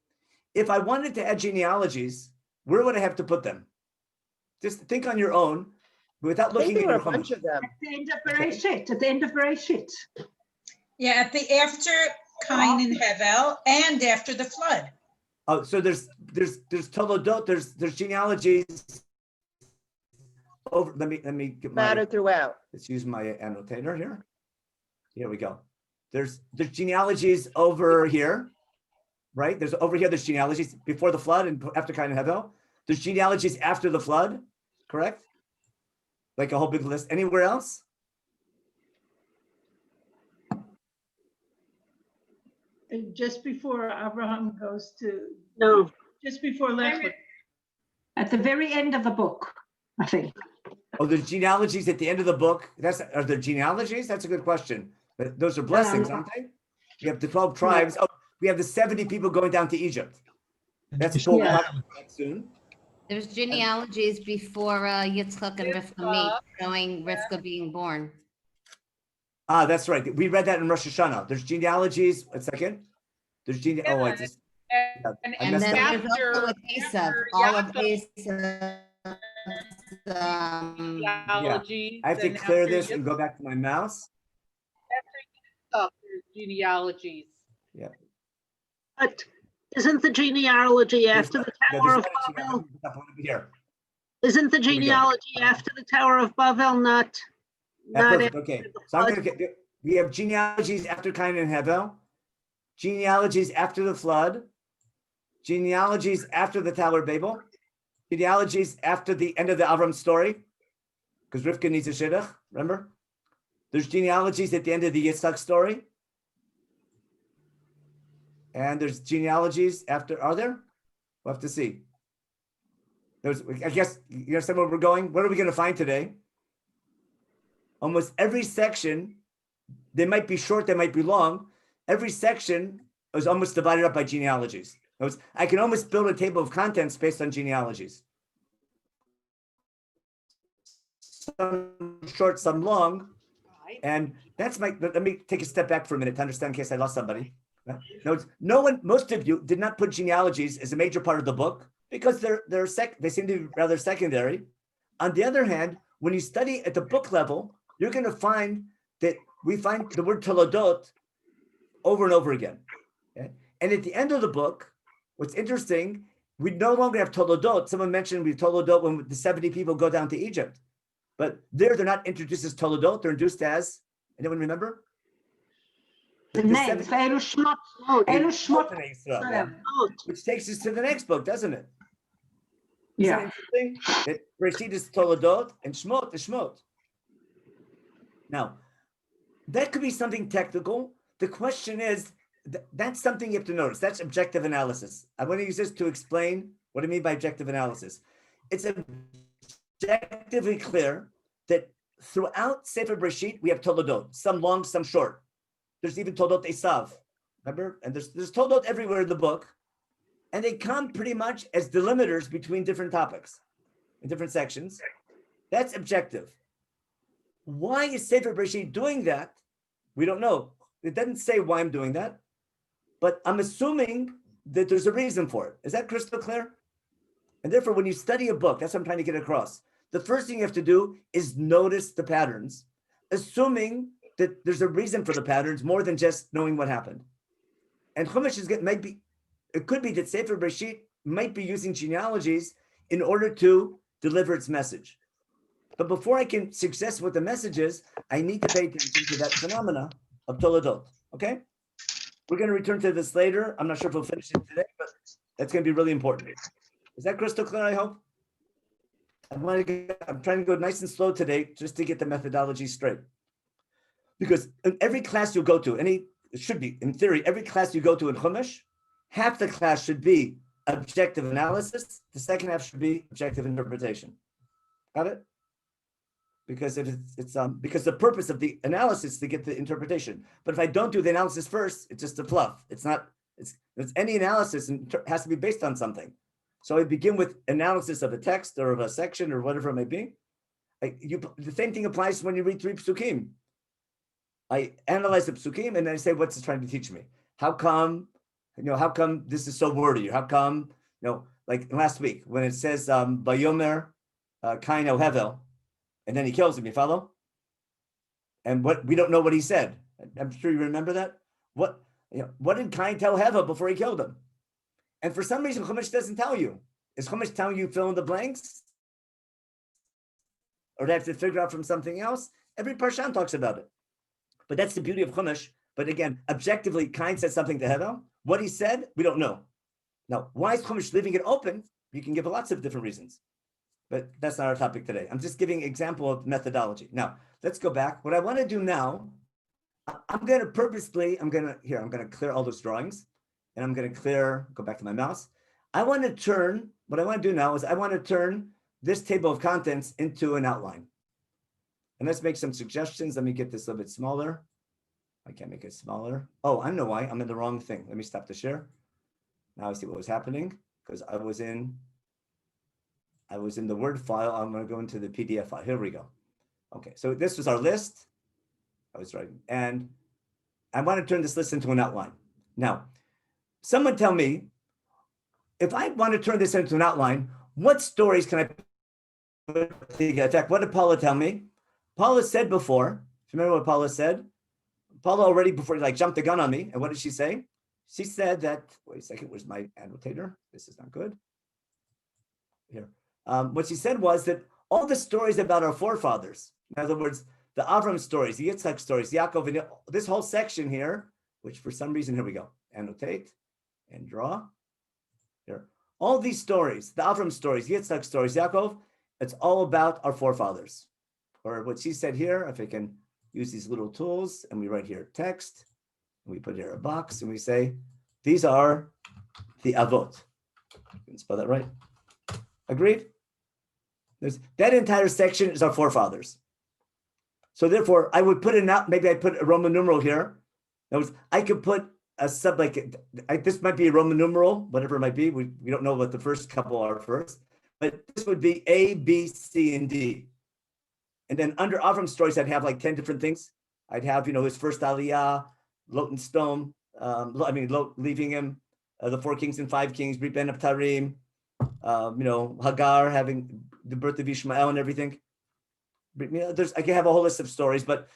If I wanted to add genealogies, where would I have to put them? Just think on your own, without looking at your Chumash. At the end of Breishit. At the end of Breishit. Yeah, after Cain and Hevel, and after the flood. Oh, so there's Toledot, there's genealogies. Over. Let me get matter throughout. Let's use my annotator here. Here we go. There's genealogies over here, right? There's genealogies before the flood and after Cain and Hevel. There's genealogies after the flood, correct? Like a whole big list. Anywhere else? And just before Abraham goes to just before Lech. At the very end of the book, I think. Oh, there's genealogies at the end of the book. Are there genealogies? That's a good question. But those are blessings, aren't they? We have the 12 tribes. Oh, we have the 70 people going down to Egypt. That's cool. Soon. There's genealogies before Yitzchak and Rivka meet, showing Rivka being born. Ah, that's right. We read that in Rosh Hashanah. There's genealogies. A second. There's and then there's also with Esav. All of Esav's genealogies. I have to clear this and go back to my mouse. Genealogies. Yeah. But isn't the genealogy after the Tower of Babel? Isn't the genealogy after the Tower of Babel not okay. So I'm going to we have genealogies after Cain and Hevel, genealogies after the flood, genealogies after the Tower of Babel, genealogies after the end of the Avram story, because Rivka needs a shidduch, remember? There's genealogies at the end of the Yitzhak story. And there's genealogies after, are there? We'll have to see. I guess, you know somewhere we're going? What are we going to find today? Almost every section, they might be short, they might be long. Every section is almost divided up by genealogies. I can almost build a table of contents based on genealogies. Some short, some long. And that's let me take a step back for a minute to understand in case I lost somebody. Most of you did not put genealogies as a major part of the book because they seem to be rather secondary. On the other hand, when you study at the book level, you're going to find that we find the word Toledot over and over again. Okay? And at the end of the book, what's interesting, we no longer have Toledot. Someone mentioned we Toledot when the 70 people go down to Egypt. But there, they're not introduced as Toledot. They're introduced as, anyone remember? The names, which takes us to the next book, doesn't it? Yeah. Isn't it interesting that Breishit is Toledot and Shmot is Shmot? Now, that could be something technical. The question is, that's something you have to notice. That's objective analysis. I want to use this to explain what I mean by objective analysis. It's objectively clear that throughout Sefer Breishit, we have Toledot, some long, some short. There's even Toledot Esav, remember? And there's Toledot everywhere in the book. And they come pretty much as delimiters between different topics in different sections. That's objective. Why is Sefer Breishit doing that? We don't know. It doesn't say why I'm doing that, but I'm assuming that there's a reason for it. Is that crystal clear? And therefore, when you study a book, that's what I'm trying to get across. The first thing you have to do is notice the patterns, assuming that there's a reason for the patterns more than just knowing what happened. And Chumash it could be that Sefer Breishit might be using genealogies in order to deliver its message. But before I can success with the messages, I need to pay attention to that phenomena of Toledot. Okay? We're going to return to this later. I'm not sure if we'll finish it today, but that's going to be really important. Is that crystal clear, I hope? I'm trying to go nice and slow today just to get the methodology straight. Because in every class you go to, it should be, in theory, every class you go to in Chumash, half the class should be objective analysis. The second half should be objective interpretation. Got it? Because because the purpose of the analysis is to get the interpretation. But if I don't do the analysis first, it's just a fluff. It's any analysis has to be based on something. So I begin with analysis of a text or of a section or whatever it may be. The same thing applies when you read 3 psukim. I analyze the psukim and then I say, what's it trying to teach me? How come this is so wordy? How come, like last week when it says, Bayomer Kain el Hevel, and then he kills him, you follow? And we don't know what he said. I'm sure you remember that. What did Kain tell Hevel before he killed him? And for some reason, Chumash doesn't tell you. Is Chumash telling you fill in the blanks? Or do I have to figure out from something else? Every Parshan talks about it. But that's the beauty of Chumash. But again, objectively, Kain said something to Hevel. What he said, we don't know. Now, why is Chumash leaving it open? You can give lots of different reasons. But that's not our topic today. I'm just giving an example of methodology. Now, let's go back. What I want to do now, I'm going to clear all those drawings. And I'm going to go back to my mouse. What I want to do now is I want to turn this table of contents into an outline. And let's make some suggestions. Let me get this a little bit smaller. I can't make it smaller. Oh, I know why. I'm in the wrong thing. Let me stop the share. Now I see what was happening because I was in the Word file. I'm going to go into the PDF file. Here we go. Okay, so this was our list. I was writing. And I want to turn this list into an outline. Now, someone tell me, if I want to turn this into an outline, what stories can I put in fact, what did Paula tell me? Paula said before, if you remember what Paula said? Paula already before jumped the gun on me. And what did she say? She said that, wait a second, where's my annotator? This is not good. Here. What she said was that all the stories about our forefathers, in other words, the Avram stories, the Yitzhak stories, Yaakov, and this whole section here, which for some reason, here we go, annotate and draw. Here. All these stories, the Avram stories, Yitzhak stories, Yaakov, it's all about our forefathers. Or what she said here, if I can use these little tools, and we write here text, and we put here a box, and we say, these are the Avot. You can spell that right. Agreed? That entire section is our forefathers. So therefore, I would put maybe I put a Roman numeral here. I could put a sub, this might be a Roman numeral, whatever it might be. We don't know what the first couple are first, but this would be A, B, C, and D. And then under Avram stories, I'd have 10 different things. I'd have, his first Aliyah, Lot and Stone, Lot leaving him, the 4 kings and 5 kings, Brit Ben Abtarim, Hagar having the birth of Ishmael and everything. I can have a whole list of stories, but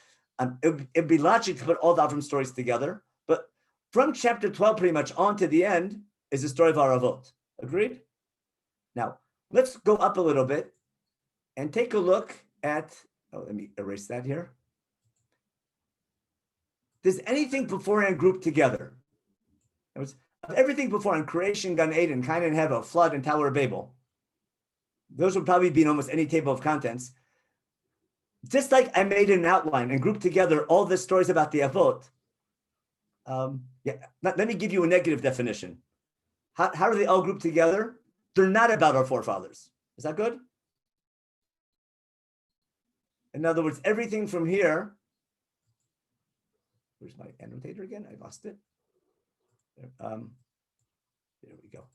it'd be logical to put all the Avram stories together. But from chapter 12 pretty much on to the end is the story of our Avot. Agreed? Now, let's go up a little bit and take a look at, let me erase that here. Does anything beforehand group together? Everything beforehand, creation, Gan Eden, Cain and Hevel, flood, and Tower of Babel. Those would probably be in almost any table of contents. Just like I made an outline and grouped together all the stories about the Avot. Let me give you a negative definition. How do they all group together? They're not about our forefathers. Is that good? In other words, everything from here. Where's my annotator again? I lost it. There we go.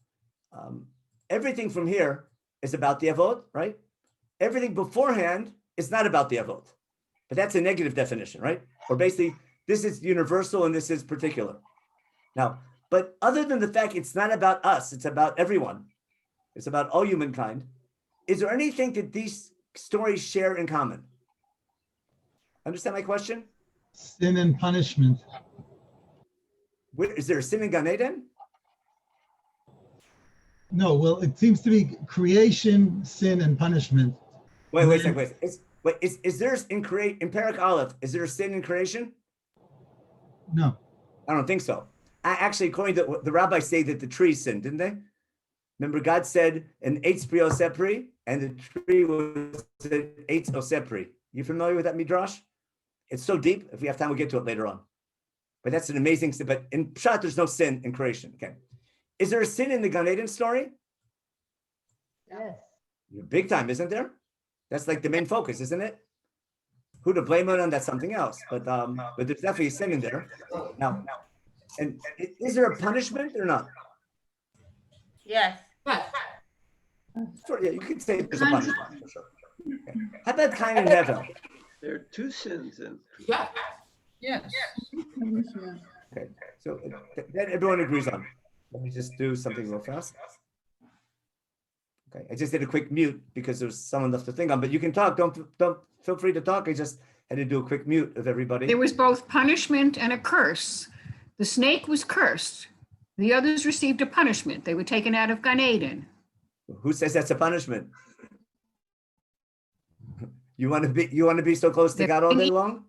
Everything from here is about the Avot, right? Everything beforehand is not about the Avot. But that's a negative definition, right? Or basically, this is universal and this is particular. Now, but other than the fact it's not about us, it's about everyone. It's about all humankind. Is there anything that these stories share in common? Understand my question? Sin and punishment. Is there a sin in Gan Eden? No, well, it seems to be creation, sin, and punishment. Wait a second. Is there in Perek Aleph, is there a sin in creation? No. I don't think so. Actually, according to the rabbis say that the tree sinned, didn't they? Remember, God said an eitz pri osepri, and the tree was an eitz osepri. You familiar with that midrash? It's so deep. If we have time, we'll get to it later on. But that's an amazing sin. But in Pshat, there's no sin in creation. Okay. Is there a sin in the Gan Eden story? Yes. Big time, isn't there? That's like the main focus, isn't it? Who to blame it on? That's something else. But there's definitely a sin in there. Now, and is there a punishment or not? Yes. Sure, yeah, you could say there's a punishment for sure. Okay. How about Cain and Hevel? There are two sins in. Yeah. Yes. Okay, so that everyone agrees on. Let me just do something real fast. Okay, I just did a quick mute because there's someone left to think on, but you can talk. Don't feel free to talk. I just had to do a quick mute of everybody. There was both punishment and a curse. The snake was cursed. The others received a punishment. They were taken out of Gan Eden. Who says that's a punishment? You want to be so close to God all day long?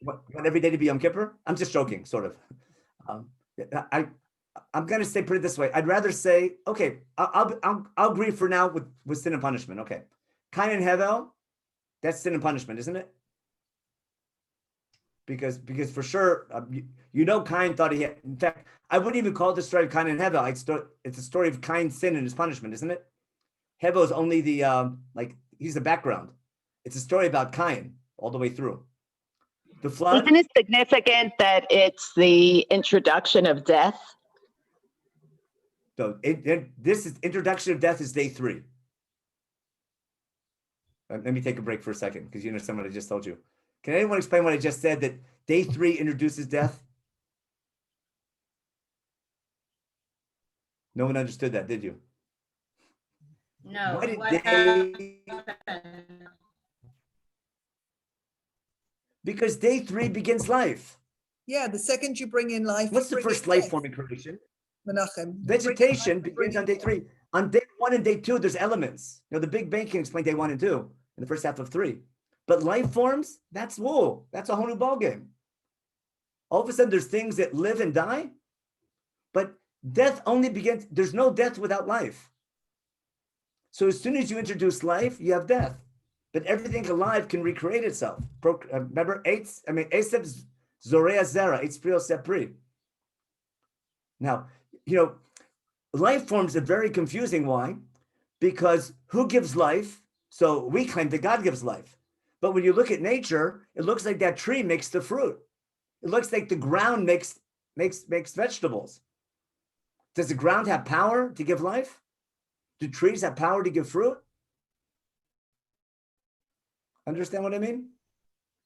You want every day to be Yom Kippur? I'm just joking, sort of. I'm going to say, put it this way. I'd rather say, okay, I'll agree for now with sin and punishment. Okay. Cain and Hevel, that's sin and punishment, isn't it? Because for sure, Cain thought he had, in fact, I wouldn't even call it the story of Cain and Hevel. It's a story of Cain's sin and his punishment, isn't it? Hevel is only he's the background. It's a story about Cain all the way through. The flood. Isn't it significant that it's the introduction of death? So this is introduction of death is day 3. Let me take a break for a second because you understand what I just told you. Can anyone explain what I just said, that day 3 introduces death? No one understood that, did you? No. Because day 3 begins life. Yeah, the second you bring in life. What's the first life form in creation? Menachem. Vegetation begins on day 3. On day 1 and day 2, there's elements. The Big Bang can explain day 1 and 2 in the first half of 3. But life forms, that's whoa. That's a whole new ballgame. All of a sudden, there's things that live and die. But death only begins, there's no death without life. So as soon as you introduce life, you have death. But everything alive can recreate itself. Remember, Esep Zorea Zera, Eitz Pri Osepri. Now, life forms are very confusing. Why? Because who gives life? So we claim that God gives life. But when you look at nature, it looks like that tree makes the fruit. It looks like the ground makes vegetables. Does the ground have power to give life? Do trees have power to give fruit? Understand what I mean?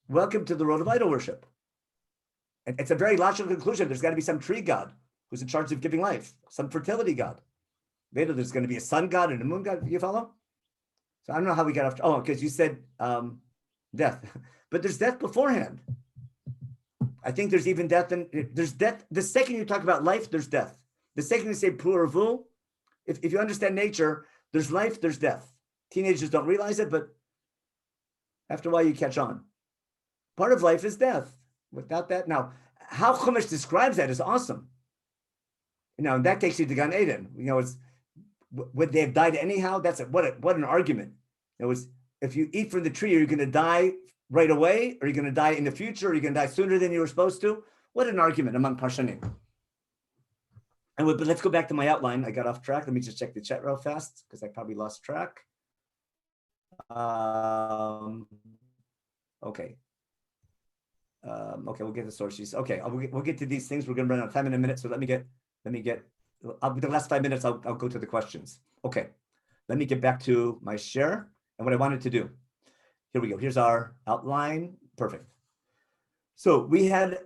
Welcome to the road of idol worship. And it's a very logical conclusion. There's got to be some tree god who's in charge of giving life, some fertility god. Later, there's going to be a sun god and a moon god. You follow? So I don't know how we got off. Because you said death. But there's death beforehand. I think there's even death, and there's death. The second you talk about life, there's death. The second you say puravu, if you understand nature, there's life, there's death. Teenagers don't realize it, but after a while you catch on. Part of life is death. Without that, now, how Chumash describes that is awesome. And that takes you to Gan Eden. It's would they have died anyhow? That's what an argument. It was, if you eat from the tree, are you going to die right away? Are you going to die in the future? Are you going to die sooner than you were supposed to? What an argument among Parshanim. And but let's go back to my outline. I got off track. Let me just check the chat real fast because I probably lost track. Okay. Okay, we'll get the source sheets. Okay, we'll get to these things. We're going to run out of time in a minute. So let me get. The last 5 minutes, I'll go to the questions. Okay, let me get back to my share and what I wanted to do. Here we go. Here's our outline. Perfect. So we had,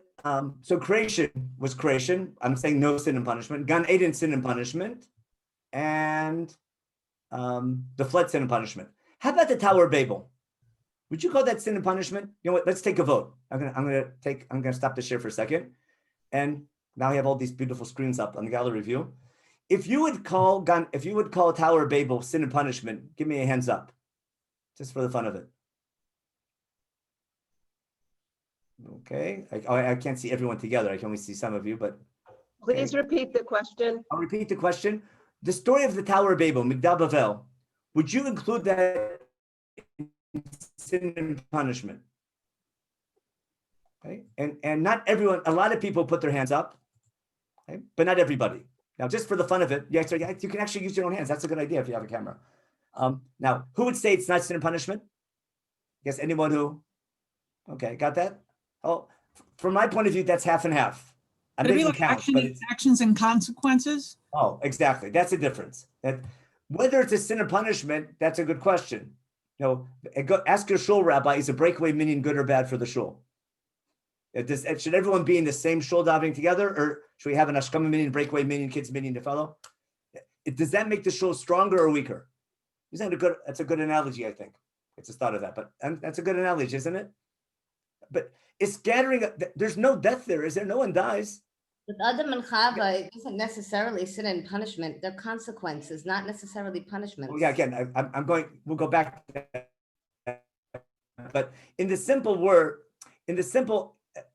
so creation was creation. I'm saying no sin and punishment. Gan Eden, sin and punishment. And the flood, sin and punishment. How about the Tower of Babel? Would you call that sin and punishment? You know what? Let's take a vote. I'm gonna stop the share for a second. And now I have all these beautiful screens up on the gallery view. If you would call Tower of Babel sin and punishment, give me a hands up, just for the fun of it. Okay, I can't see everyone together. I can only see some of you, but. Okay. Please repeat the question. I'll repeat the question. The story of the Tower of Babel, Migdal Bavel, would you include that in sin and punishment? Okay, and not everyone, a lot of people put their hands up. Okay? But not everybody. Now, just for the fun of it, you can actually use your own hands. That's a good idea if you have a camera. Now, who would say it's not sin and punishment? Yes, anyone who? Okay, got that? Oh, from my point of view, that's half and half. I'm making count, actions and consequences? Oh, exactly. That's the difference. Whether it's a sin or punishment, that's a good question. Ask your shul rabbi, is a breakaway minyan good or bad for the shul? Should everyone be in the same shul davening together, or should we have an ashkama minyan, breakaway minyan, kids minyan to follow? Does that make the shul stronger or weaker? That's a good analogy, I think. It's a thought of that, but that's a good analogy, isn't it? But it's scattering. There's no death there, is there? No one dies. With Adam and Chava, it isn't necessarily sin and punishment. They're consequences, not necessarily punishments. Well, yeah, again, we'll go back to that. But in the simple,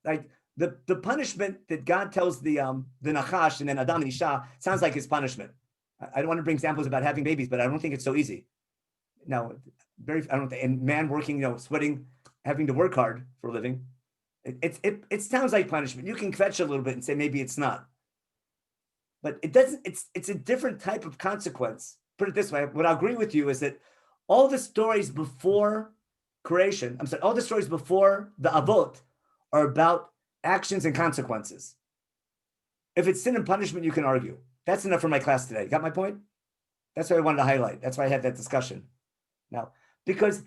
like the punishment that God tells the Nachash and then Adam and Isha sounds like his punishment. I don't want to bring examples about having babies, but I don't think it's so easy. Now, and man working, sweating, having to work hard for a living. It sounds like punishment. You can fetch a little bit and say maybe it's not, but it doesn't. It's a different type of consequence. Put it this way: what I agree with you is that all the stories before creation, all the stories before the Avot are about actions and consequences. If it's sin and punishment, you can argue. That's enough for my class today. Got my point? That's what I wanted to highlight. That's why I had that discussion. Now, because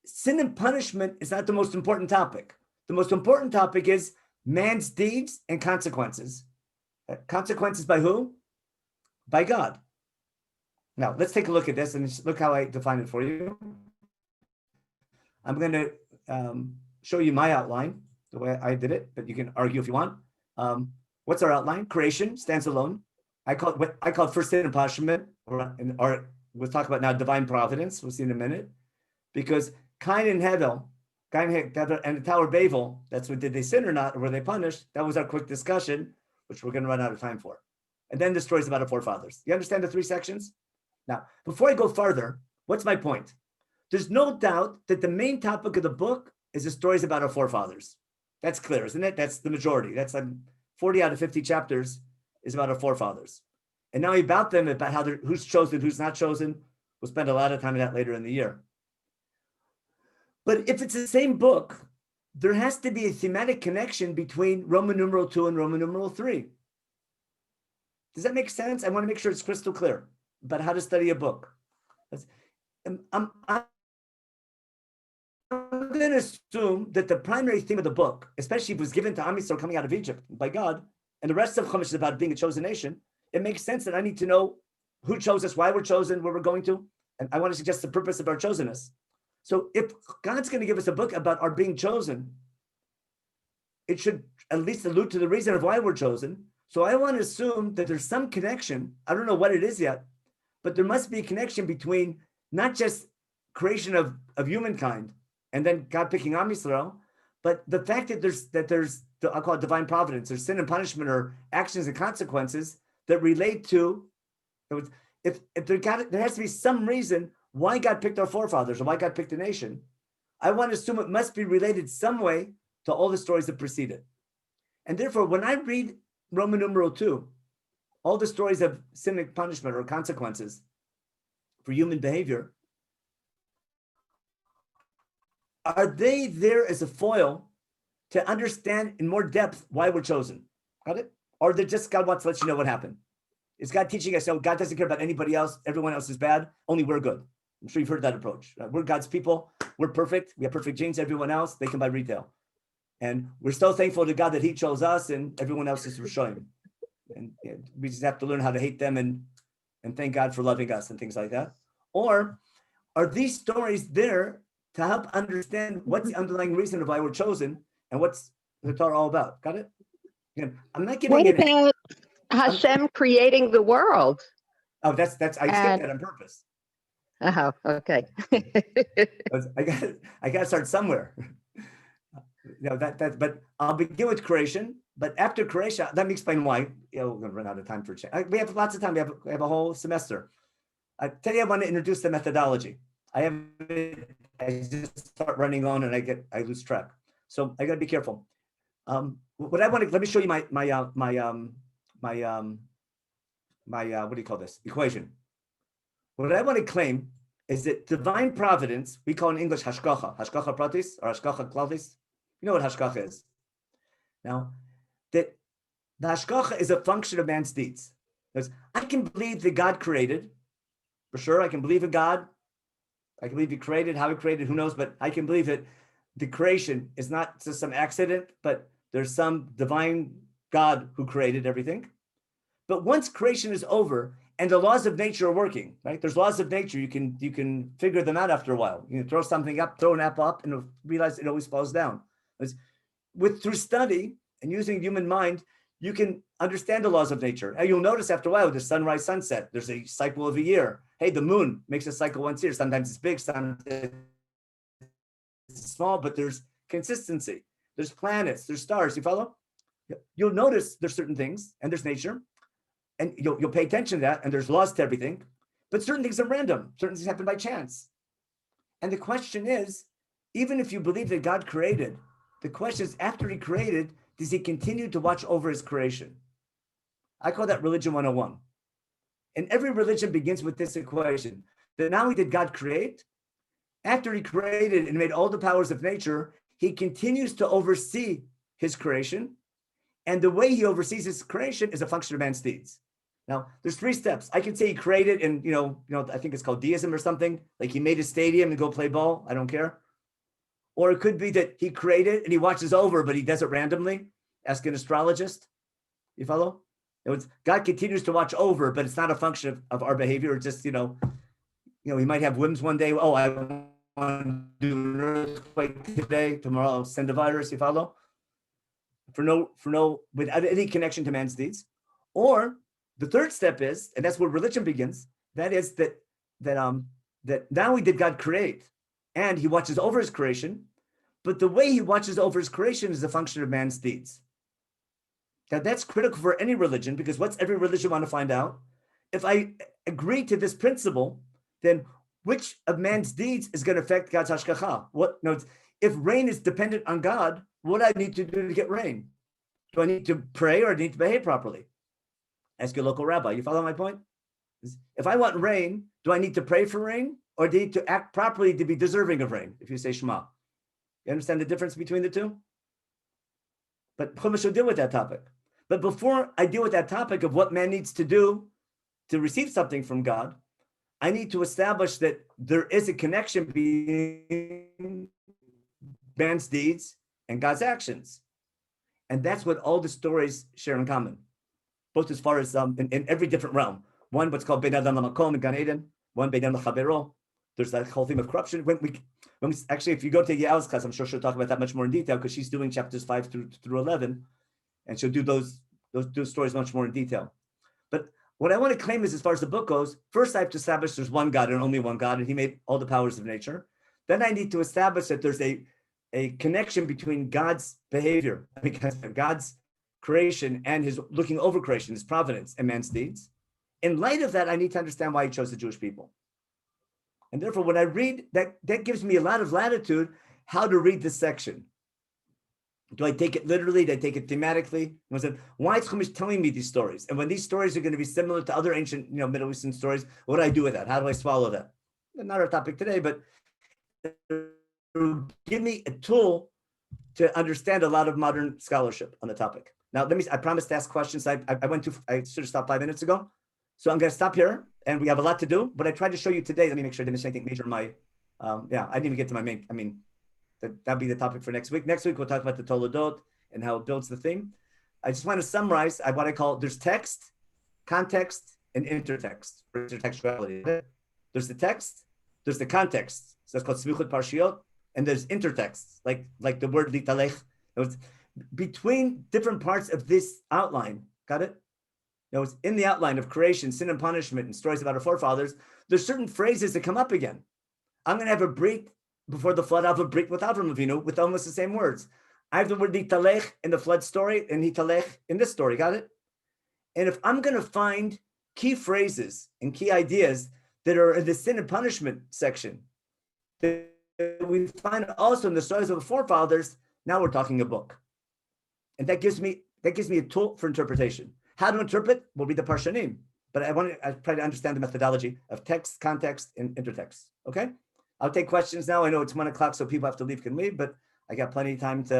sin and punishment is not the most important topic. The most important topic is man's deeds and consequences. Consequences by who? By God. Now, let's take a look at this and look how I define it for you. I'm going to show you my outline, the way I did it, but you can argue if you want. What's our outline? Creation stands alone. I call it first sin and punishment, or we'll talk about now divine providence. We'll see in a minute. Because Cain and Hevel, and the Tower of Babel, that's what, did they sin or not, or were they punished? That was our quick discussion, which we're going to run out of time for. And then the stories about our forefathers. You understand the three sections? Now, before I go farther, what's my point? There's no doubt that the main topic of the book is the stories about our forefathers. That's clear, isn't it? That's the majority. That's 40 out of 50 chapters is about our forefathers. And now about them, about how who's chosen, who's not chosen. We'll spend a lot of time on that later in the year. But if it's the same book, there has to be a thematic connection between Roman numeral 2 and Roman numeral 3. Does that make sense? I want to make sure it's crystal clear about how to study a book. I'm going to assume that the primary theme of the book, especially if it was given to Am Yisrael coming out of Egypt by God, and the rest of Chumash is about being a chosen nation, it makes sense that I need to know who chose us, why we're chosen, where we're going to, and I want to suggest the purpose of our chosenness. So if God's going to give us a book about our being chosen, it should at least allude to the reason of why we're chosen. So I want to assume that there's some connection. I don't know what it is yet, but there must be a connection between not just creation of humankind and then God picking Am Yisrael, but the fact that there's I'll call it divine providence, there's sin and punishment or actions and consequences that relate to, if there has to be some reason why God picked our forefathers or why God picked the nation. I want to assume it must be related some way to all the stories that preceded. And therefore, when I read Roman numeral 2, all the stories of sin and punishment or consequences for human behavior, are they there as a foil to understand in more depth why we're chosen? Got it? Or they just God wants to let you know what happened? Is God teaching us, God doesn't care about anybody else, everyone else is bad, only we're good? I'm sure you've heard that approach. We're God's people, we're perfect, we have perfect genes, everyone else, they can buy retail. And we're so thankful to God that he chose us and everyone else is Rishonim. And we just have to learn how to hate them and thank God for loving us and things like that. Or are these stories there to help understand what's the underlying reason of why we're chosen and what's the Torah all about? Got it? Again, I'm not giving What about Hashem creating the world? Oh, I skipped that on purpose. Oh, okay. I got to start somewhere. But I'll begin with creation. But after creation, let me explain why. We're going to run out of time for change. We have lots of time. We have a whole semester. Today I want to introduce the methodology. I just start running on and I lose track. So I got to be careful. What I want to let me show you my what do you call this equation? What I want to claim is that divine providence, we call in English hashgacha pratis or hashgacha klalis. You know what hashgacha is. Now, that the hashgacha is a function of man's deeds. Because I can believe that God created, for sure. I can believe in God. I can believe he created, how he created, who knows, but I can believe that the creation is not just some accident, but there's some divine God who created everything. But once creation is over and the laws of nature are working, right? There's laws of nature. You can figure them out after a while. You can throw something up, throw an apple up, and realize it always falls down. Through study and using the human mind, you can understand the laws of nature. And you'll notice after a while, the sunrise, sunset, there's a cycle of a year. Hey, the moon makes a cycle once a year. Sometimes it's big, sometimes it's small, but there's consistency. There's planets, there's stars, you follow? You'll notice there's certain things and there's nature and you'll pay attention to that and there's laws to everything, but certain things are random. Certain things happen by chance. And the question is, even if you believe that God created, the question is, after he created, does he continue to watch over his creation? I call that religion 101. And every religion begins with this equation, that not only did God create, after he created and made all the powers of nature, he continues to oversee his creation. And the way he oversees his creation is a function of man's deeds. Now, there's 3 steps. I can say he created and, I think it's called deism or something, like he made a stadium and go play ball. I don't care. Or it could be that he created and he watches over, but he does it randomly. Ask an astrologist. You follow? God continues to watch over, but it's not a function of our behavior. It's just, he might have whims one day. Oh, I want to do an earthquake today. Tomorrow I'll send a virus. You follow? Without any connection to man's deeds. Or the 3rd step is, and that's where religion begins. That is that not only did God create, and he watches over his creation, but the way he watches over his creation is a function of man's deeds. Now that's critical for any religion, because what's every religion want to find out? If I agree to this principle, then which of man's deeds is going to affect God's hashgacha? If rain is dependent on God, what do I need to do to get rain? Do I need to pray or do I need to behave properly? Ask your local rabbi. You follow my point? If I want rain, do I need to pray for rain or do I need to act properly to be deserving of rain? If you say Shema. You understand the difference between the two? But Chumash will deal with that topic. But before I deal with that topic of what man needs to do to receive something from God, I need to establish that there is a connection between man's deeds and God's actions. And that's what all the stories share in common, both as far as in every different realm. One, what's called Ben Adam Lamakom in Gan Eden, one Ben Adam L'Chavero, There's that whole theme of corruption. When we actually, if you go to Yael's class, I'm sure she'll talk about that much more in detail because she's doing chapters 5 through 11, and she'll do those stories much more in detail. But what I want to claim is, as far as the book goes, first I have to establish there's one God and only one God, and He made all the powers of nature. Then I need to establish that there's a connection between God's behavior, because God's creation and His looking over creation, His providence and man's deeds. In light of that, I need to understand why He chose the Jewish people. And therefore, when I read, that gives me a lot of latitude how to read this section. Do I take it literally? Do I take it thematically? Why is Chumash telling me these stories? And when these stories are going to be similar to other ancient, Middle Eastern stories, what do I do with that? How do I swallow that? Not our topic today, but give me a tool to understand a lot of modern scholarship on the topic. Now, I promised to ask questions. I should have stopped 5 minutes ago. So I'm going to stop here, and we have a lot to do, but I tried to show you today. Let me make sure I didn't miss anything major in my, I didn't even get to my main, that'll be the topic for next week. Next week, we'll talk about the Toledot and how it builds the theme. I just want to summarize what I call, there's text, context, and intertext, or intertextuality. There's the text, there's the context. So that's called Smichut Parshiot, and there's intertext, like the word Litalech. Between different parts of this outline, got it? It's in the outline of creation, sin and punishment, and stories about our forefathers. There's certain phrases that come up again. I'm going to have a break before the flood. I have a break with Avram Avinu with almost the same words. I have the word Hitalech in the flood story and Hitalech in this story. Got it? And if I'm going to find key phrases and key ideas that are in the sin and punishment section, that we find also in the stories of the forefathers, now we're talking a book. And that gives me a tool for interpretation. How to interpret will be the Parshanim, but I try to understand the methodology of text, context, and intertext. Okay, I'll take questions now. I know it's 1 o'clock, so people have to leave can leave, but I got plenty of time to